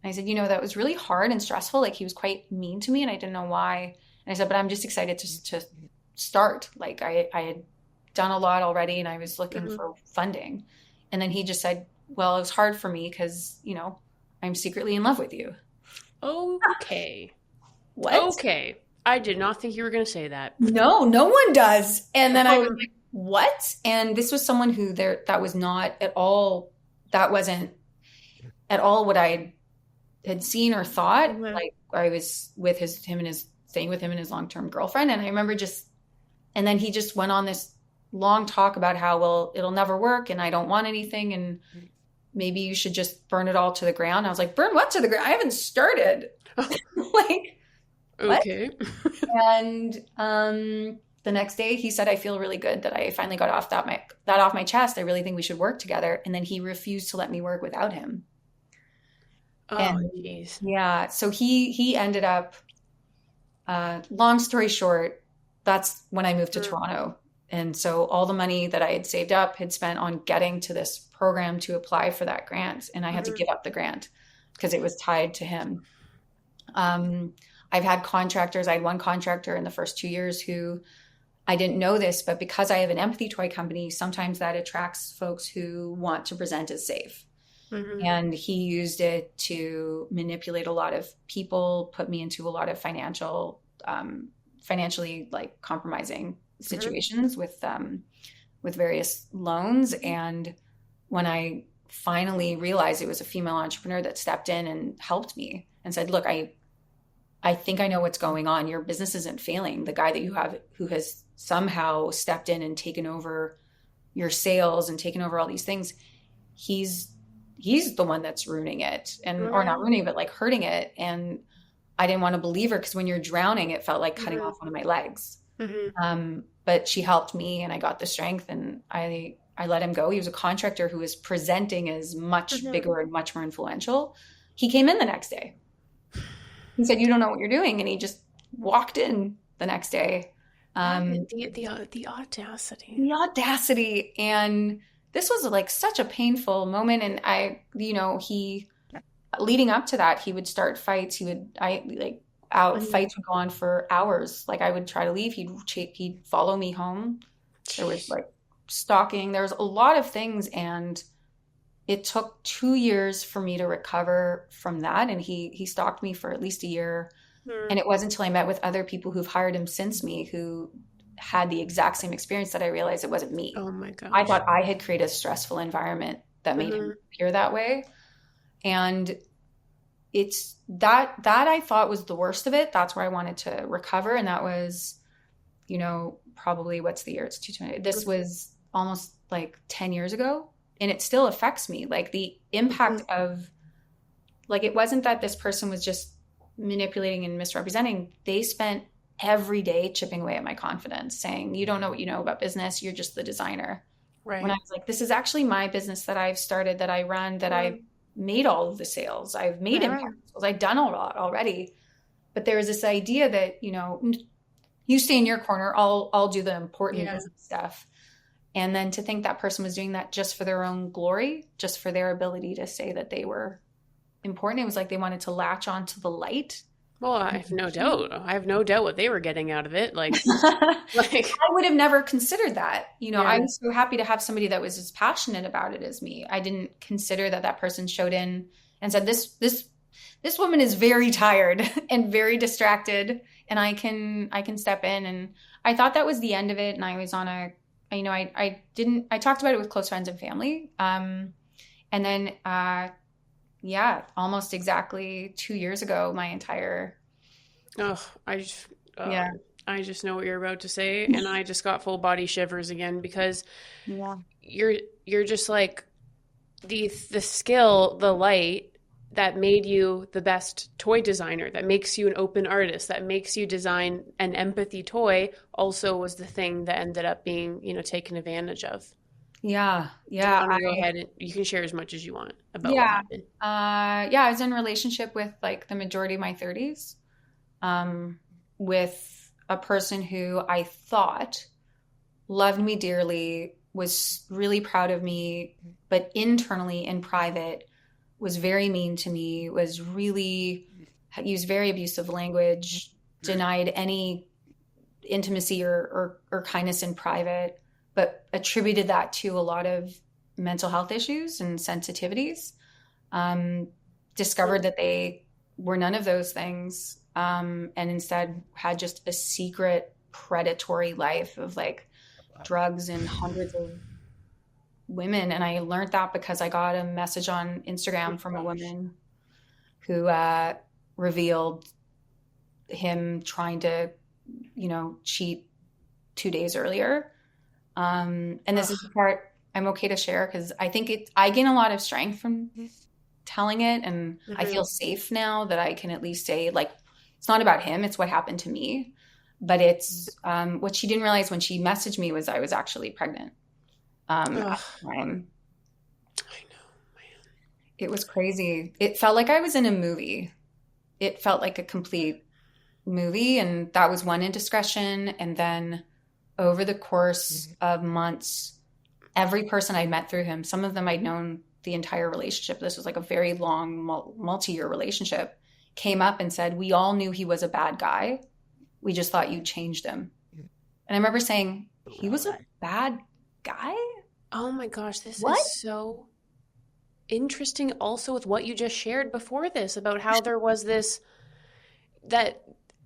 B: And I said, that was really hard and stressful. Like he was quite mean to me, and I didn't know why. And I said, but I'm just excited to start. Like I had done a lot already, and I was looking for funding. And then he just said, well, it was hard for me because, I'm secretly in love with you.
A: Okay.
B: What?
A: Okay. I did not think you were going to say that.
B: No one does. And then I was like, what? And this was someone who that was not at all, that wasn't at all what I had seen or thought. Like I was with staying with him and his long-term girlfriend. And I remember and then he just went on this long talk about how, well, it'll never work and I don't want anything, and maybe you should just burn it all to the ground. I was like, burn what to the ground? I haven't started. Like,
A: okay.
B: And the next day he said, I feel really good that I finally got that off my chest. I really think we should work together. And then he refused to let me work without him.
A: Oh, jeez.
B: Yeah. So he ended up, long story short, that's when I moved to Toronto. And so all the money that I had saved up had spent on getting to this program to apply for that grant. And I had to give up the grant because it was tied to him. I've had contractors. I had one contractor in the first 2 years who, I didn't know this, but because I have an empathy toy company, sometimes that attracts folks who want to present as safe. And he used it to manipulate a lot of people, put me into a lot of financially like compromising situations with various loans. And when I finally realized it was a female entrepreneur that stepped in and helped me and said, look, I think I know what's going on. Your business isn't failing. The guy that you have who has somehow stepped in and taken over your sales and taken over all these things, he's the one that's ruining it, or not ruining it, but like hurting it. And I didn't want to believe her because when you're drowning, it felt like cutting off one of my legs. But she helped me, and I got the strength, and I let him go. He was a contractor who was presenting as much bigger and much more influential. He came in the next day. He said, you don't know what you're doing. And he just walked in the next day.
A: The audacity.
B: The audacity. And this was like such a painful moment. And he, leading up to that, he would start fights. Fights would go on for hours. Like I would try to leave. He'd follow me home. There was like stalking. There was a lot of things. And it took 2 years for me to recover from that. And he stalked me for at least a year. And it wasn't until I met with other people who've hired him since me who had the exact same experience that I realized it wasn't me.
A: Oh my gosh.
B: I thought I had created a stressful environment that made him appear that way. And it's that I thought was the worst of it. That's where I wanted to recover. And that was, probably what's the year? It's 2020. This was almost like 10 years ago. And it still affects me. Like the impact of, like, it wasn't that this person was just manipulating and misrepresenting. They spent every day chipping away at my confidence, saying, you don't know what you know about business. You're just the designer.
A: Right.
B: When I was like, this is actually my business that I've started, that I run, that I've made all of the sales. I've made impact sales. I've done a lot already. But there was this idea that, you stay in your corner. I'll do the important business stuff. And then to think that person was doing that just for their own glory, just for their ability to say that they were important. It was like they wanted to latch onto the light.
A: Well, I have no doubt. I have no doubt what they were getting out of it. Like
B: I would have never considered that. I was so happy to have somebody that was as passionate about it as me. I didn't consider that person showed in and said, this woman is very tired and very distracted, and I can step in. And I thought that was the end of it. And I was on I talked about it with close friends and family. And then, almost exactly 2 years ago, my entire.
A: I just know what you're about to say. And I just got full body shivers again, because you're just like the skill, the light that made you the best toy designer, that makes you an open artist, that makes you design an empathy toy, also was the thing that ended up being, taken advantage of.
B: Yeah.
A: Go ahead and you can share as much as you want about what happened.
B: I was in a relationship with like the majority of my 30s, with a person who I thought loved me dearly, was really proud of me, but internally in private was very mean to me, used very abusive language, denied any intimacy or kindness in private, but attributed that to a lot of mental health issues and sensitivities. Discovered that they were none of those things, and instead had just a secret predatory life of like drugs and hundreds of women. And I learned that because I got a message on Instagram from a woman who revealed him trying to, cheat 2 days earlier. And this is the part I'm okay to share, because I think I gain a lot of strength from telling it. And I feel safe now that I can at least say, like, it's not about him, it's what happened to me. But it's what she didn't realize when she messaged me was I was actually pregnant. At the time. I know, man. It was crazy. It felt like I was in a movie. It felt like a complete movie. And that was one indiscretion. And then over the course of months, every person I met through him, some of them I'd known the entire relationship. This was like a very long, multi-year relationship, came up and said, we all knew he was a bad guy. We just thought you changed him. And I remember saying, he was a bad guy?
A: Oh my gosh, this is so interesting also with what you just shared before this about how there was this, that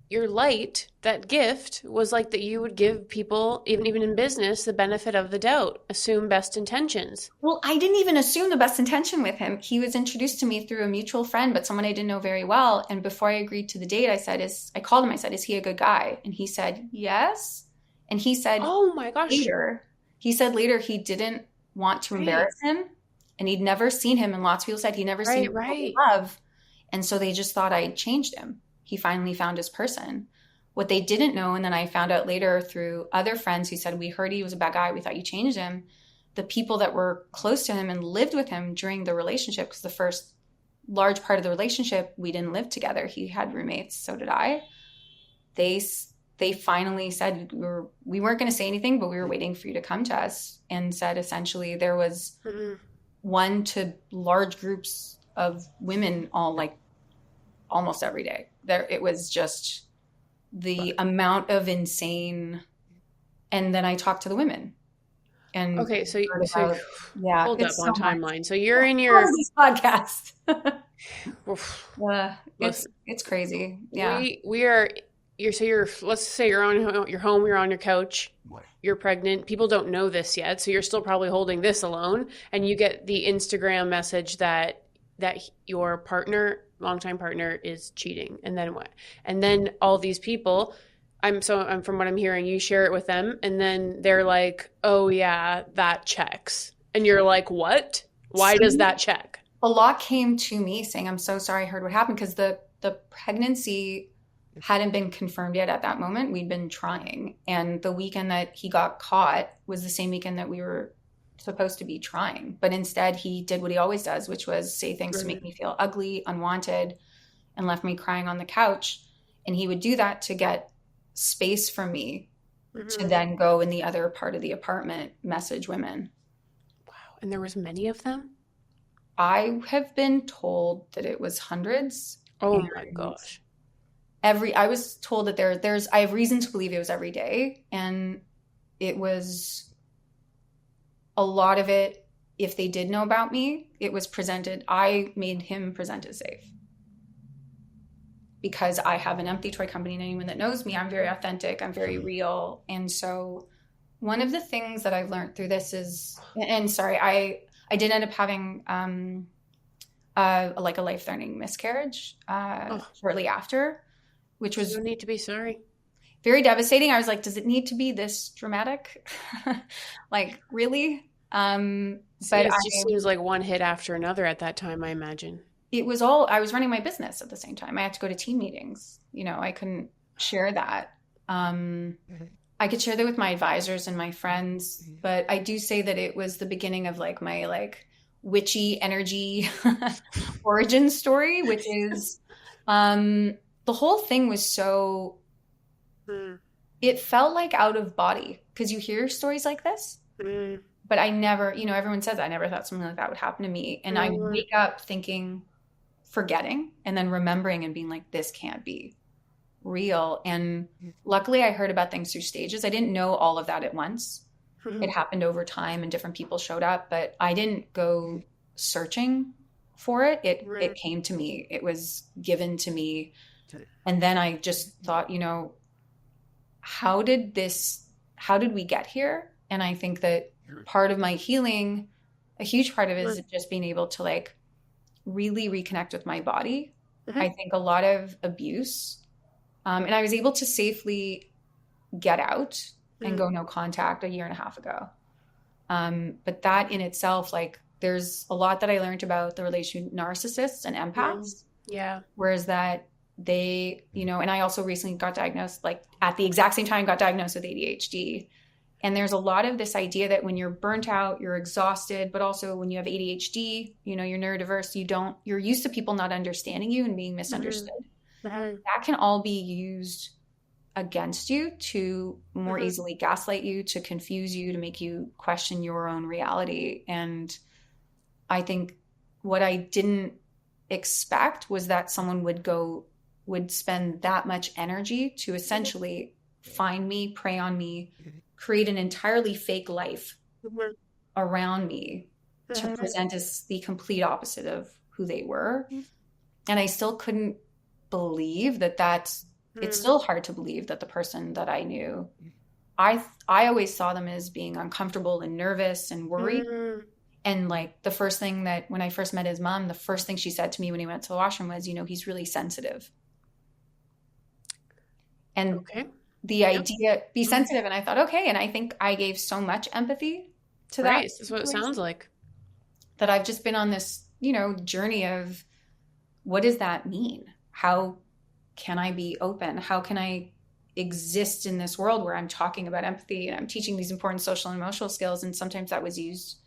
A: your light, that gift was like that you would give people, even in business, the benefit of the doubt, assume best intentions.
B: Well, I didn't even assume the best intention with him. He was introduced to me through a mutual friend, but someone I didn't know very well. And before I agreed to the date, I called him, I said, is he a good guy? And he said, yes. And he said,
A: oh my gosh.
B: Later he didn't want to embarrass him, and he'd never seen him. And lots of people said he'd never seen him in love. And so they just thought I changed him. He finally found his person. What they didn't know, and then I found out later through other friends who said, we heard he was a bad guy, we thought you changed him. The people that were close to him and lived with him during the relationship, because the first large part of the relationship, we didn't live together. He had roommates, so did I. They finally said, we weren't going to say anything, but we were waiting for you to come to us, and said essentially there was one to large groups of women all like almost every day. It was just the amount of insane. And then I talked to the women. and
A: Okay, so
B: heard
A: so
B: about, yeah,
A: hold up
B: it's
A: on
B: so much.
A: timeline. So you're in
B: All
A: your
B: of these podcasts.
A: oof, listen.
B: It's crazy. Yeah.
A: We are you're let's say you're on your home, you're on your couch, you're pregnant. People don't know this yet, so you're still probably holding this alone, and you get the Instagram message that your partner, longtime partner, is cheating, and then what? And then all these people, I'm from what I'm hearing, you share it with them, and then they're like, "Oh yeah, that checks," and you're like, "What? Why does that check?"
B: A lot came to me saying, I'm so sorry I heard what happened, because the pregnancy hadn't been confirmed yet at that moment. We'd been trying. And the weekend that he got caught was the same weekend that we were supposed to be trying. But instead, he did what he always does, which was say things to make me feel ugly, unwanted, and left me crying on the couch. And he would do that to get space from me to then go in the other part of the apartment, message women.
A: Wow. And there was many of them?
B: I have been told that it was hundreds.
A: Oh my gosh.
B: I was told that I have reason to believe it was every day. And it was a lot of it, if they did know about me, it was presented, I made him present as safe. Because I have an empathy toy company, and anyone that knows me, I'm very authentic, I'm very real. And so one of the things that I've learned through this is, and sorry, I did end up having like a life-threatening miscarriage shortly after, which was...
A: You don't need to be sorry.
B: Very devastating. I was like, does it need to be this dramatic? Like, really? But
A: it just seems like one hit after another at that time, I imagine.
B: It was all, I was running my business at the same time. I had to go to team meetings. You know, I couldn't share that. I could share that with my advisors and my friends, but I do say that it was the beginning of like my like witchy energy origin story, which is the whole thing was so, it felt like out of body, because you hear stories like this, but I never, you know, everyone says I never thought something like that would happen to me. And I wake up thinking, forgetting, and then remembering and being like, this can't be real. And luckily I heard about things through stages. I didn't know all of that at once. It happened over time and different people showed up, but I didn't go searching for it. It came to me. It was given to me. And then I just thought, you know, how did we get here? And I think that part of my healing, a huge part of it is just being able to like really reconnect with my body. I think a lot of abuse, and I was able to safely get out and go no contact a year and a half ago. But that in itself, like there's a lot that I learned about the relation to narcissists and empaths.
A: Yeah.
B: Whereas that they, you know, and I also recently got diagnosed, like at the exact same time, got diagnosed with ADHD. And there's a lot of this idea that when you're burnt out, you're exhausted, but also when you have ADHD, you know, you're neurodiverse, you're used to people not understanding you and being misunderstood. That can all be used against you to more easily gaslight you, to confuse you, to make you question your own reality. And I think what I didn't expect was that someone would spend that much energy to essentially find me, prey on me, create an entirely fake life around me to present as the complete opposite of who they were. And I still couldn't believe it's still hard to believe that the person that I knew, I always saw them as being uncomfortable and nervous and worried. And like the first thing that when I first met his mom, the first thing she said to me when he went to the washroom was, you know, he's really sensitive. And the idea, be sensitive. And I thought, okay. And I think I gave so much empathy to that.
A: That's what it sounds like.
B: That I've just been on this, you know, journey of what does that mean? How can I be open? How can I exist in this world where I'm talking about empathy and I'm teaching these important social and emotional skills? And sometimes that was used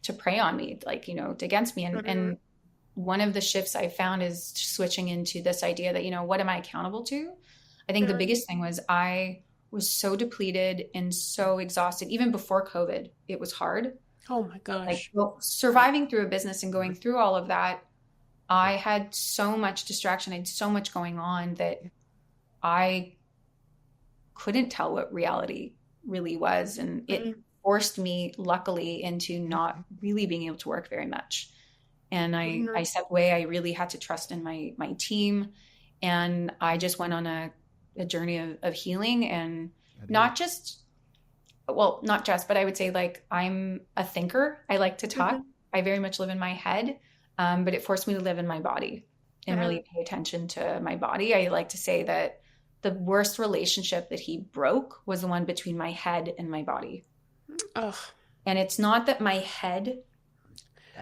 B: to prey on me, like, you know, against me. And one of the shifts I found is switching into this idea that, you know, what am I accountable to? I think the biggest thing was I was so depleted and so exhausted. Even before COVID, it was hard.
A: Oh my gosh.
B: Like surviving through a business and going through all of that, I had so much distraction. I had so much going on that I couldn't tell what reality really was. And it forced me, luckily, into not really being able to work very much. And I stepped away. I really had to trust in my team. And I just went on a journey of healing, and not just, but I would say, like, I'm a thinker. I like to talk. I very much live in my head, but it forced me to live in my body and really pay attention to my body. I like to say that the worst relationship that he broke was the one between my head and my body.
A: Ugh.
B: And it's not that my head,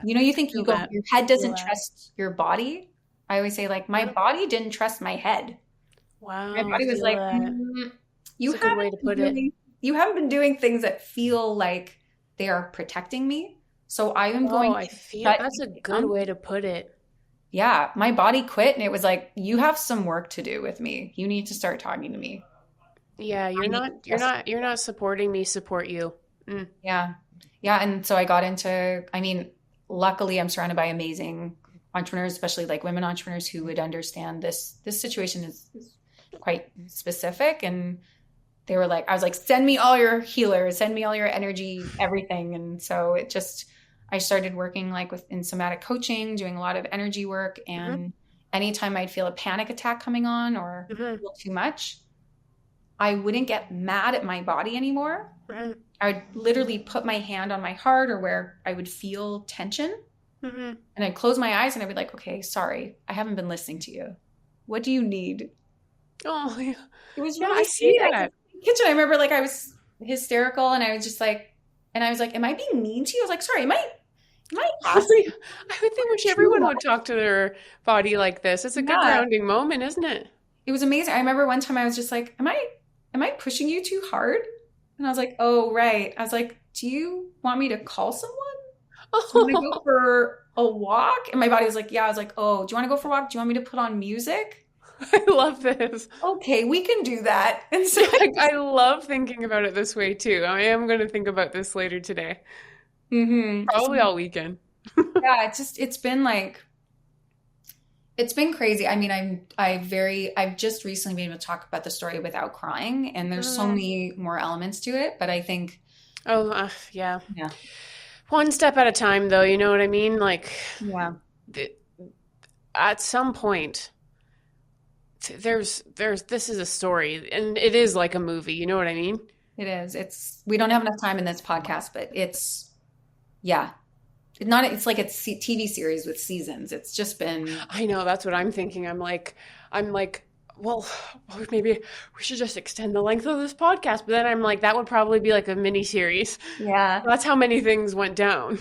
B: you think your head doesn't trust your body. I always say, like, my body didn't trust my head.
A: Wow.
B: My body was like, you
A: That's a good way to put it.
B: You haven't been doing things that feel like they are protecting me. So I am going to
A: that's a good way to put it.
B: Yeah, my body quit, and it was like, you have some work to do with me. You need to start talking to me.
A: Yeah, you're not supporting me, support you.
B: Yeah. Yeah. And so I got into, luckily I'm surrounded by amazing entrepreneurs, especially like women entrepreneurs who would understand this situation is quite specific. And they were like, I was like, send me all your healers, send me all your energy, everything. And so I started working like in somatic coaching, doing a lot of energy work. And anytime I'd feel a panic attack coming on or feel too much, I wouldn't get mad at my body anymore. Right. I would literally put my hand on my heart or where I would feel tension. And I'd close my eyes and I'd be like, okay, sorry, I haven't been listening to you. What do you need?
A: Oh, yeah.
B: It was really sweet. Kitchen. I remember, like, I was hysterical and I was just like, am I being mean to you? I was like, sorry, am I asking?
A: I would think everyone would talk to their body like this. It's a good grounding moment, isn't it?
B: It was amazing. I remember one time I was just like, am I pushing you too hard? And I was like, oh, right. I was like, do you want me to call someone? Do you want to go for a walk? And my body was like, yeah. I was like, oh, do you want to go for a walk? Do you want me to put on music?
A: I love this.
B: Okay, we can do that. And so
A: I love thinking about it this way too. I am going to think about this later today. Probably all weekend.
B: Yeah, it's been crazy. I mean, I've just recently been able to talk about the story without crying, and there's so many more elements to it, but I think.
A: Yeah. One step at a time, though, you know what I mean? Like, at some point, this is a story, and it is like a movie, you know what I mean?
B: It is. We don't have enough time in this podcast, but it's like a TV series with seasons. It's just been.
A: I know, that's what I'm thinking. I'm like, well, maybe we should just extend the length of this podcast. But then I'm like, that would probably be like a mini series.
B: Yeah.
A: That's how many things went down.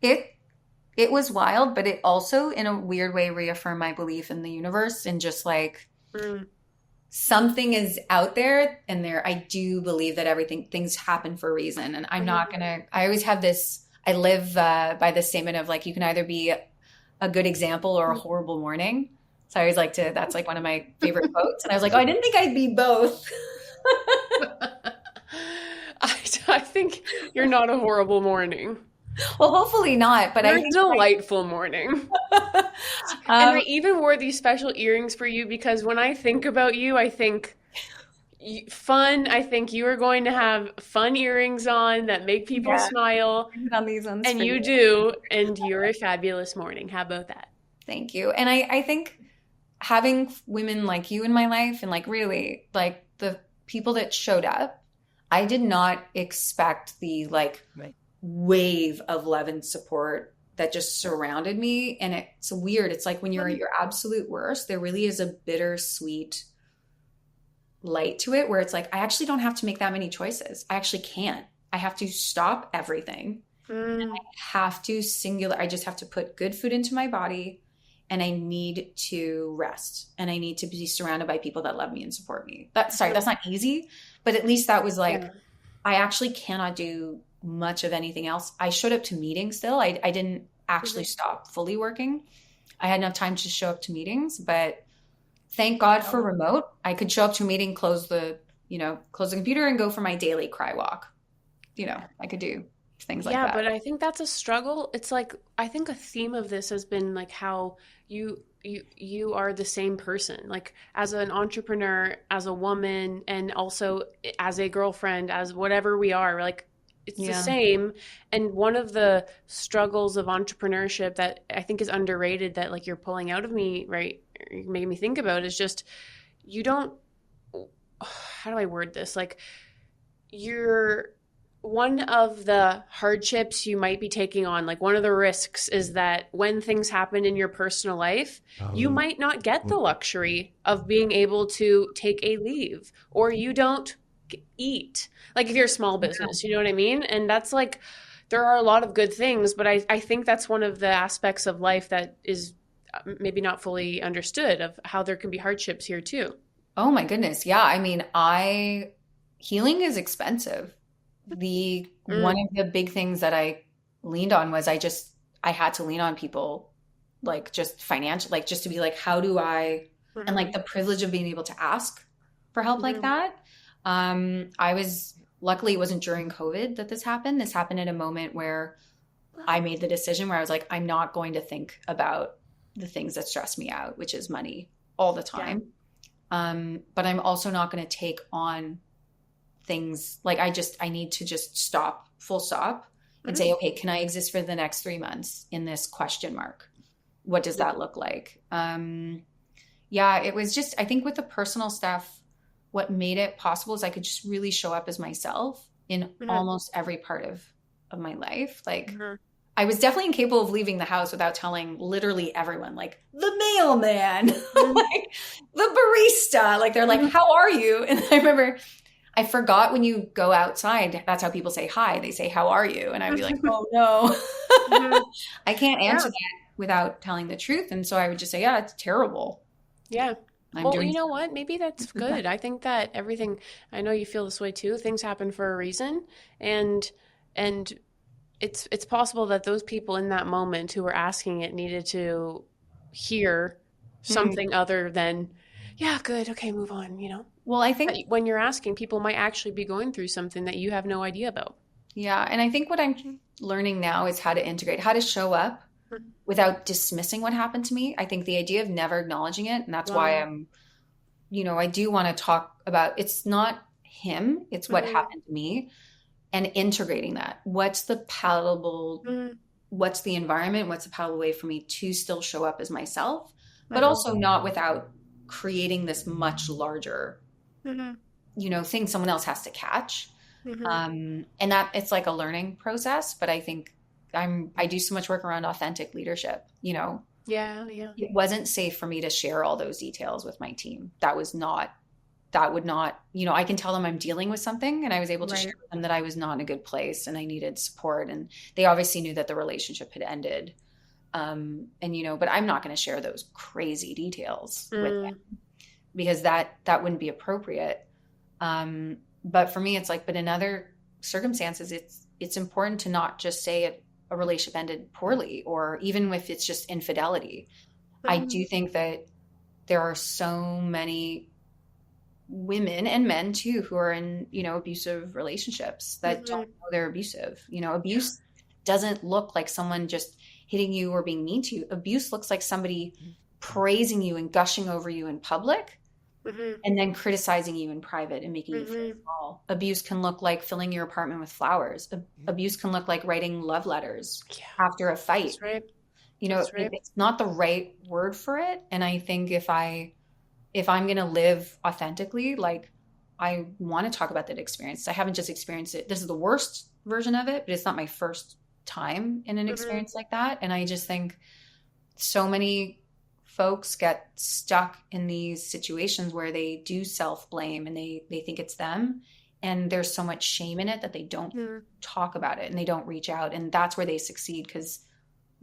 B: It was wild, but it also, in a weird way, reaffirmed my belief in the universe and just like something is out there, and I do believe that things happen for a reason. And I'm not gonna. I always have this. I live by this statement of like, you can either be a good example or a horrible warning. So I always like to. That's like one of my favorite quotes. And I was like, oh, I didn't think I'd be both.
A: I think you're not a horrible morning.
B: Well, hopefully not, but
A: you're a delightful morning. And I even wore these special earrings for you because when I think about you, I think fun. I think you are going to have fun earrings on that make people smile.
B: On these ones,
A: and you do, and you're a fabulous morning. How about that?
B: Thank you. And I think having women like you in my life, and like really like the people that showed up, I did not expect the wave of love and support that just surrounded me. And it's weird. It's like when you're at your absolute worst, there really is a bittersweet light to it where it's like, I actually don't have to make that many choices. I actually can't. I have to stop everything. And I have to I just have to put good food into my body, and I need to rest, and I need to be surrounded by people that love me and support me. That's not easy, but at least that was like, I actually cannot do much of anything else. I showed up to meetings still. I didn't actually stop fully working. I had enough time to show up to meetings, but thank God for remote. I could show up to a meeting, close the computer and go for my daily cry walk. I could do things like that. Yeah,
A: but I think that's a struggle. It's like, I think a theme of this has been like how you are the same person, like as an entrepreneur, as a woman, and also as a girlfriend, as whatever we are, like it's the
B: Yeah.
A: same. And one of the struggles of entrepreneurship that I think is underrated that like you're pulling out of me, right? Or you made me think about is just you don't, how do I word this? Like you're one of the hardships you might be taking on, like one of the risks is that when things happen in your personal life, you might not get the luxury of being able to take a leave or you don't eat. Like if you're a small business, you know what I mean? And that's like, there are a lot of good things, but I think that's one of the aspects of life that is maybe not fully understood of how there can be hardships here too.
B: Oh my goodness. Yeah. I mean, healing is expensive. The one
A: Mm,
B: of the big things that I leaned on was I had to lean on people like just financial, like just to be like, how do I, and like
A: mhm,
B: the privilege of being able to ask for help like
A: mhm.
B: that. Luckily it wasn't during COVID that this happened. This happened at a moment where I made the decision where I was like, I'm not going to think about the things that stress me out, which is money all the
A: Yeah.
B: time. But I'm also not going to take on things like I need to just stop, full stop, and
A: Mhm.
B: say, okay, can I exist for the next 3 months in this question mark? What does
A: Yeah.
B: that look like? Yeah, it was just, I think with the personal stuff, what made it possible is I could just really show up as myself in
A: Mhm.
B: almost every part of my life. Like
A: Mhm.
B: I was definitely incapable of leaving the house without telling literally everyone, like the mailman,
A: Mhm.
B: like the barista. Like they're like,
A: Mhm.
B: "How are you?" And I remember I forgot when you go outside, that's how people say hi. They say, "How are you?" And I'd be like, "Oh no,
A: Mhm.
B: I can't answer
A: Yeah.
B: that without telling the truth." And so I would just say, "Yeah, it's terrible.
A: Yeah.
B: I'm
A: Well,
B: doing
A: you know
B: so."
A: what? Maybe that's good. I think that everything, I know you feel this way too. Things happen for a reason. And and it's possible that those people in that moment who were asking it needed to hear
B: Hmm.
A: something other than, yeah, good, okay, move on, you know?
B: Well, I
A: That
B: think
A: when you're asking, people might actually be going through something that you have no idea about.
B: yeah, and I think what I'm learning now is how to integrate, how to show up without dismissing what happened to me. I think the idea of never acknowledging it, and that's why
A: Wow.
B: I do want to talk about it's not him, it's what
A: Mhm.
B: happened to me and integrating that. What's the palatable,
A: Mhm.
B: what's the environment, what's the palatable way for me to still show up as myself, but
A: Mhm.
B: also not without creating this much larger,
A: Mhm.
B: thing someone else has to catch.
A: Mhm.
B: And that it's like a learning process, but I think I do so much work around authentic leadership.
A: Yeah, yeah.
B: It wasn't safe for me to share all those details with my team. That would not, I can tell them I'm dealing with something, and I was able to share
A: Right.
B: with them that I was not in a good place and I needed support. And they obviously knew that the relationship had ended. But I'm not going to share those crazy details with
A: Mm.
B: them because that wouldn't be appropriate. But for me, it's like, but in other circumstances, it's important to not just say a relationship ended poorly, or even if it's just infidelity. I
A: Mhm.
B: do think that there are so many women and men too who are in abusive relationships that don't
A: Mhm.
B: know they're abusive.
A: Yeah.
B: Abuse doesn't look like someone just hitting you or being mean to you. Abuse looks like somebody praising you and gushing over you in public
A: Mhm.
B: and then criticizing you in private and making you feel
A: Mhm.
B: small. Abuse can look like filling your apartment with flowers. Abuse can look like writing love letters
A: Yeah.
B: after a fight.
A: That's right. That's right.
B: It's not the right word for it. And I think if I'm going to live authentically, like I want to talk about that experience. I haven't just experienced it. This is the worst version of it, but it's not my first time in an
A: Mhm.
B: experience like that. And I just think so many folks get stuck in these situations where they do self-blame and they think it's them. And there's so much shame in it that they don't
A: Mhm.
B: talk about it and they don't reach out. And that's where they succeed because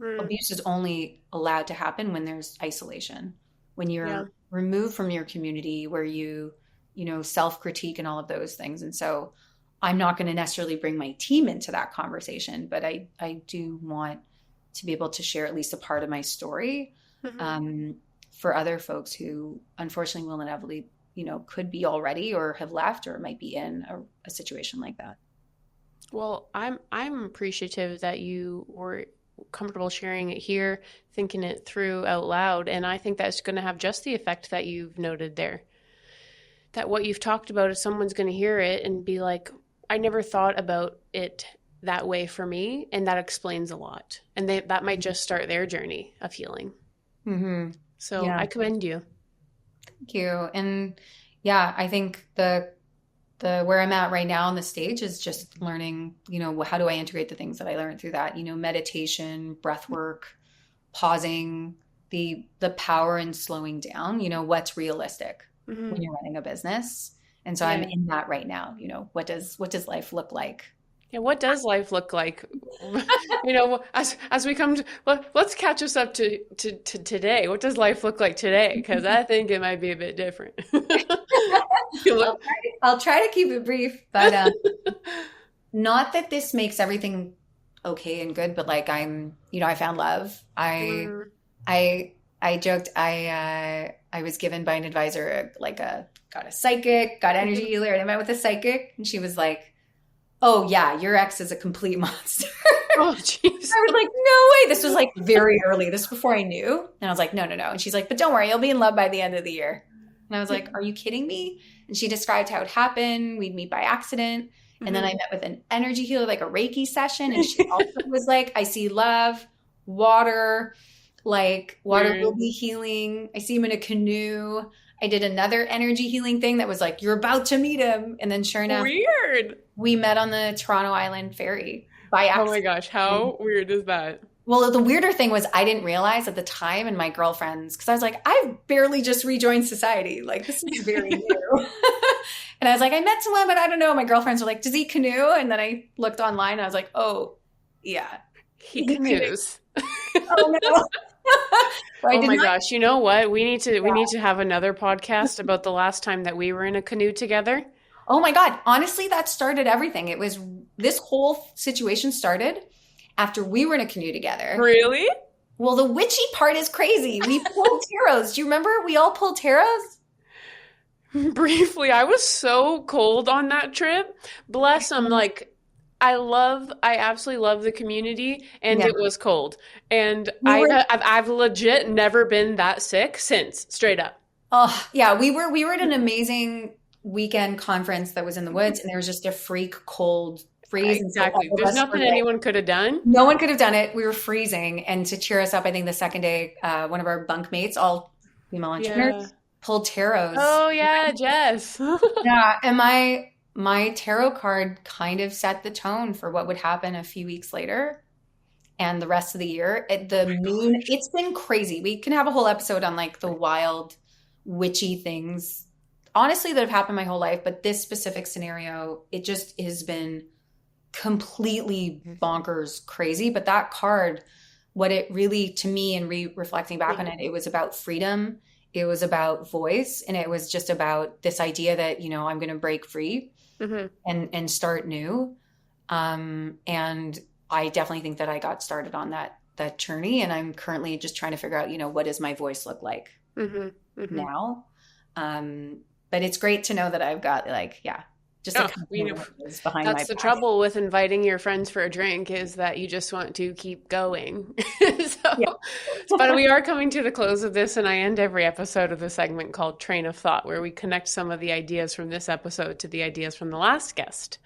A: Mhm.
B: abuse is only allowed to happen when there's isolation, when
A: Yeah.
B: you're removed from your community, where self-critique and all of those things. And so I'm not going to necessarily bring my team into that conversation, but I do want to be able to share at least a part of my story,
A: Mhm.
B: um, for other folks who unfortunately will inevitably, could be already or have left or might be in a situation like that.
A: Well, I'm appreciative that you were comfortable sharing it here, thinking it through out loud, and I think that's going to have just the effect that you've noted there. That what you've talked about is someone's going to hear it and be like, I never thought about it that way for me, and that explains a lot. And that might just start their journey of healing.
B: Mm-hmm.
A: So
B: Yeah.
A: I commend you.
B: Thank you. And yeah, I think the where I'm at right now on the stage is just learning, how do I integrate the things that I learned through that, meditation, breath work, pausing, the power in slowing down, what's realistic when you're running a business. And so I'm
A: Yeah.
B: in that right now, what does life look like?
A: Yeah, what does life look like? As we come to, let's catch us up to today. What does life look like today? Because I think it might be a bit different. You look,
B: I'll try to keep it brief, but not that this makes everything okay and good, but like I found love. I joked I was given by an advisor got a psychic, got energy healer, and I met with a psychic, and she was like, "Oh yeah, your ex is a complete monster."
A: oh jeez.
B: I was like, "No way!" This was like very early. This was before I knew, and I was like, "No, no, no." And she's like, "But don't worry, you'll be in love by the end of the year." And I was like, "Are you kidding me?" And she described how it happened. We'd meet by accident, and then I met with an energy healer, like a Reiki session, and she also was like, "I see love, water." Like water will be healing. I see him in a canoe. I did another energy healing thing that was like, you're about to meet him. And then sure enough,
A: weird.
B: We met on the Toronto Island ferry by accident.
A: Oh my gosh, how weird is that?
B: Well, the weirder thing was I didn't realize at the time, and my girlfriends, because I was like, I've barely just rejoined society. Like, this is very new. And I was like, I met someone, but I don't know. My girlfriends were like, does he canoe? And then I looked online and I was like, oh, yeah.
A: He canoes.
B: Oh no.
A: Oh my gosh, you know what? We need to have another podcast about the last time that we were in a canoe together.
B: Oh my God. Honestly, that started everything. It was this whole situation started after we were in a canoe together.
A: Really?
B: Well, the witchy part is crazy. We pulled tarots. Do you remember we all pulled tarots?
A: Briefly, I was so cold on that trip. Bless them, like I absolutely love the community, and it was cold. And I've legit never been that sick since, straight up.
B: Oh, yeah. We were at an amazing weekend conference that was in the woods, and there was just a freak cold freeze.
A: Exactly. There's nothing anyone could have done.
B: No one could have done it. We were freezing. And to cheer us up, I think the second day, one of our bunkmates, all female entrepreneurs, pulled tarots.
A: Oh, yeah, Jess.
B: Yeah. And my tarot card kind of set the tone for what would happen a few weeks later and the rest of the year. It's been crazy. We can have a whole episode on like the wild, witchy things, honestly, that have happened my whole life. But this specific scenario, it just has been completely bonkers crazy. But that card, what it really, to me, and reflecting back on it, it was about freedom. It was about voice. And it was just about this idea that, I'm going to break free. And start new. And I definitely think that I got started on that journey, and I'm currently just trying to figure out, what does my voice look like now? But it's great to know that I've got just behind
A: that's
B: my
A: the trouble with inviting your friends for a drink, is that you just want to keep going. But we are coming to the close of this, and I end every episode of the segment called Train of Thought, where we connect some of the ideas from this episode to the ideas from the last guest.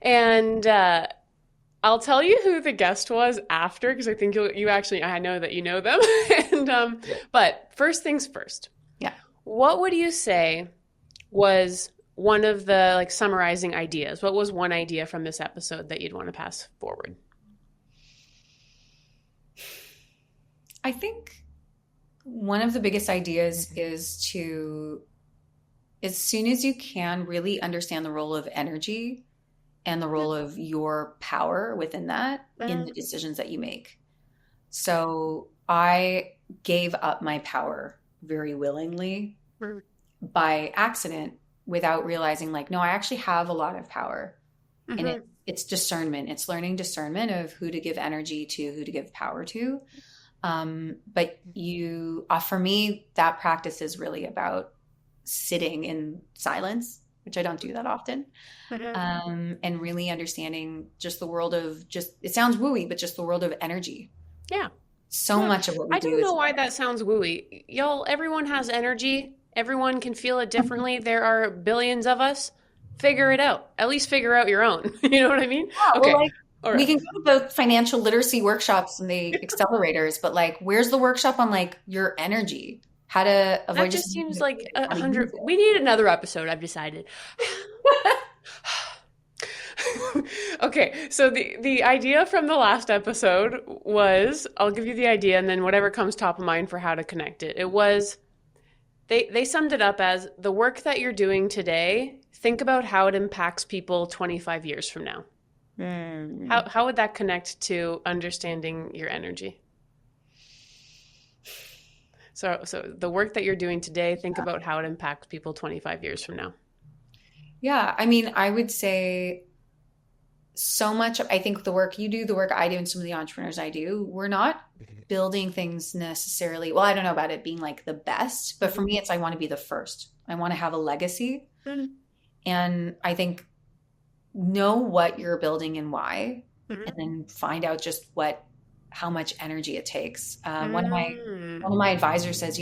A: And I'll tell you who the guest was after, because I think I know that you know them. And but first things first.
B: Yeah.
A: What would you say was one of the summarizing ideas? What was one idea from this episode that you'd want to pass forward?
B: I think one of the biggest ideas is to, as soon as you can, really understand the role of energy and the role of your power within that in the decisions that you make. So I gave up my power very willingly by accident, without realizing no, I actually have a lot of power. And it's discernment. It's learning discernment of who to give energy to, who to give power to. But for me, that practice is really about sitting in silence, which I don't do that often. And really understanding just the world of it sounds wooey, but just the world of energy.
A: Yeah.
B: So much of what we do.
A: I don't know why that sounds wooey. Y'all, everyone has energy. Everyone can feel it differently. There are billions of us. figure it out. At least figure out your own. You know what I mean?
B: Yeah,
A: Okay.
B: well, like
A: All
B: we
A: right.
B: can go to the financial literacy workshops and the accelerators, but like, where's the workshop on like your energy, how to
A: That
B: avoid just
A: just seems like
B: how
A: a
B: to
A: hundred.
B: use it?
A: We need another episode, I've decided. Okay, so the idea from the last episode was, I'll give you the idea and then whatever comes top of mind for how to connect it. It was they summed it up as the work that you're doing today, think about how it impacts people 25 years from now.
B: Mm.
A: How would that connect to understanding your energy? So the work that you're doing today, think about how it impacts people 25 years from now.
B: Yeah, I mean, I would say so much. I think the work you do, the work I do, and some of the entrepreneurs I do, we're not building things necessarily. Well, I don't know about it being like the best, but for me, it's I want to be the first. I want to have a legacy.
A: Mhm.
B: And I think know what you're building and why,
A: Mhm.
B: and then find out just how much energy it takes.
A: Mm.
B: One of my advisors says,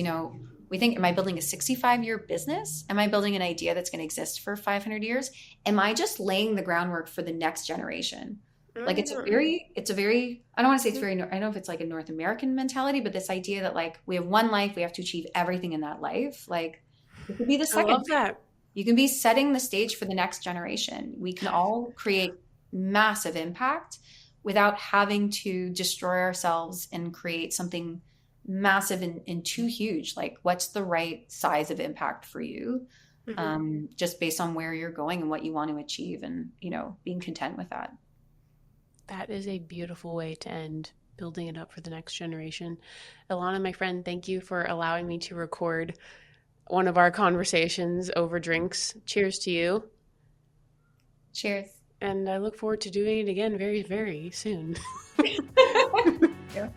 B: we think, am I building a 65-year business? Am I building an idea that's going to exist for 500 years? Am I just laying the groundwork for the next generation? Like it's a very, I don't want to say it's very, I don't know if it's like a North American mentality, but this idea that like we have one life, we have to achieve everything in that life. Like it could be the
A: I
B: second.
A: love that.
B: You can be setting the stage for the next generation. We can all create massive impact without having to destroy ourselves and create something massive and too huge. Like what's the right size of impact for you? Just based on where you're going and what you want to achieve and, being content with that.
A: That is a beautiful way to end, building it up for the next generation. Ilana, my friend, thank you for allowing me to record one of our conversations over drinks. Cheers to you.
B: Cheers.
A: And I look forward to doing it again very, very soon.
B: Yeah.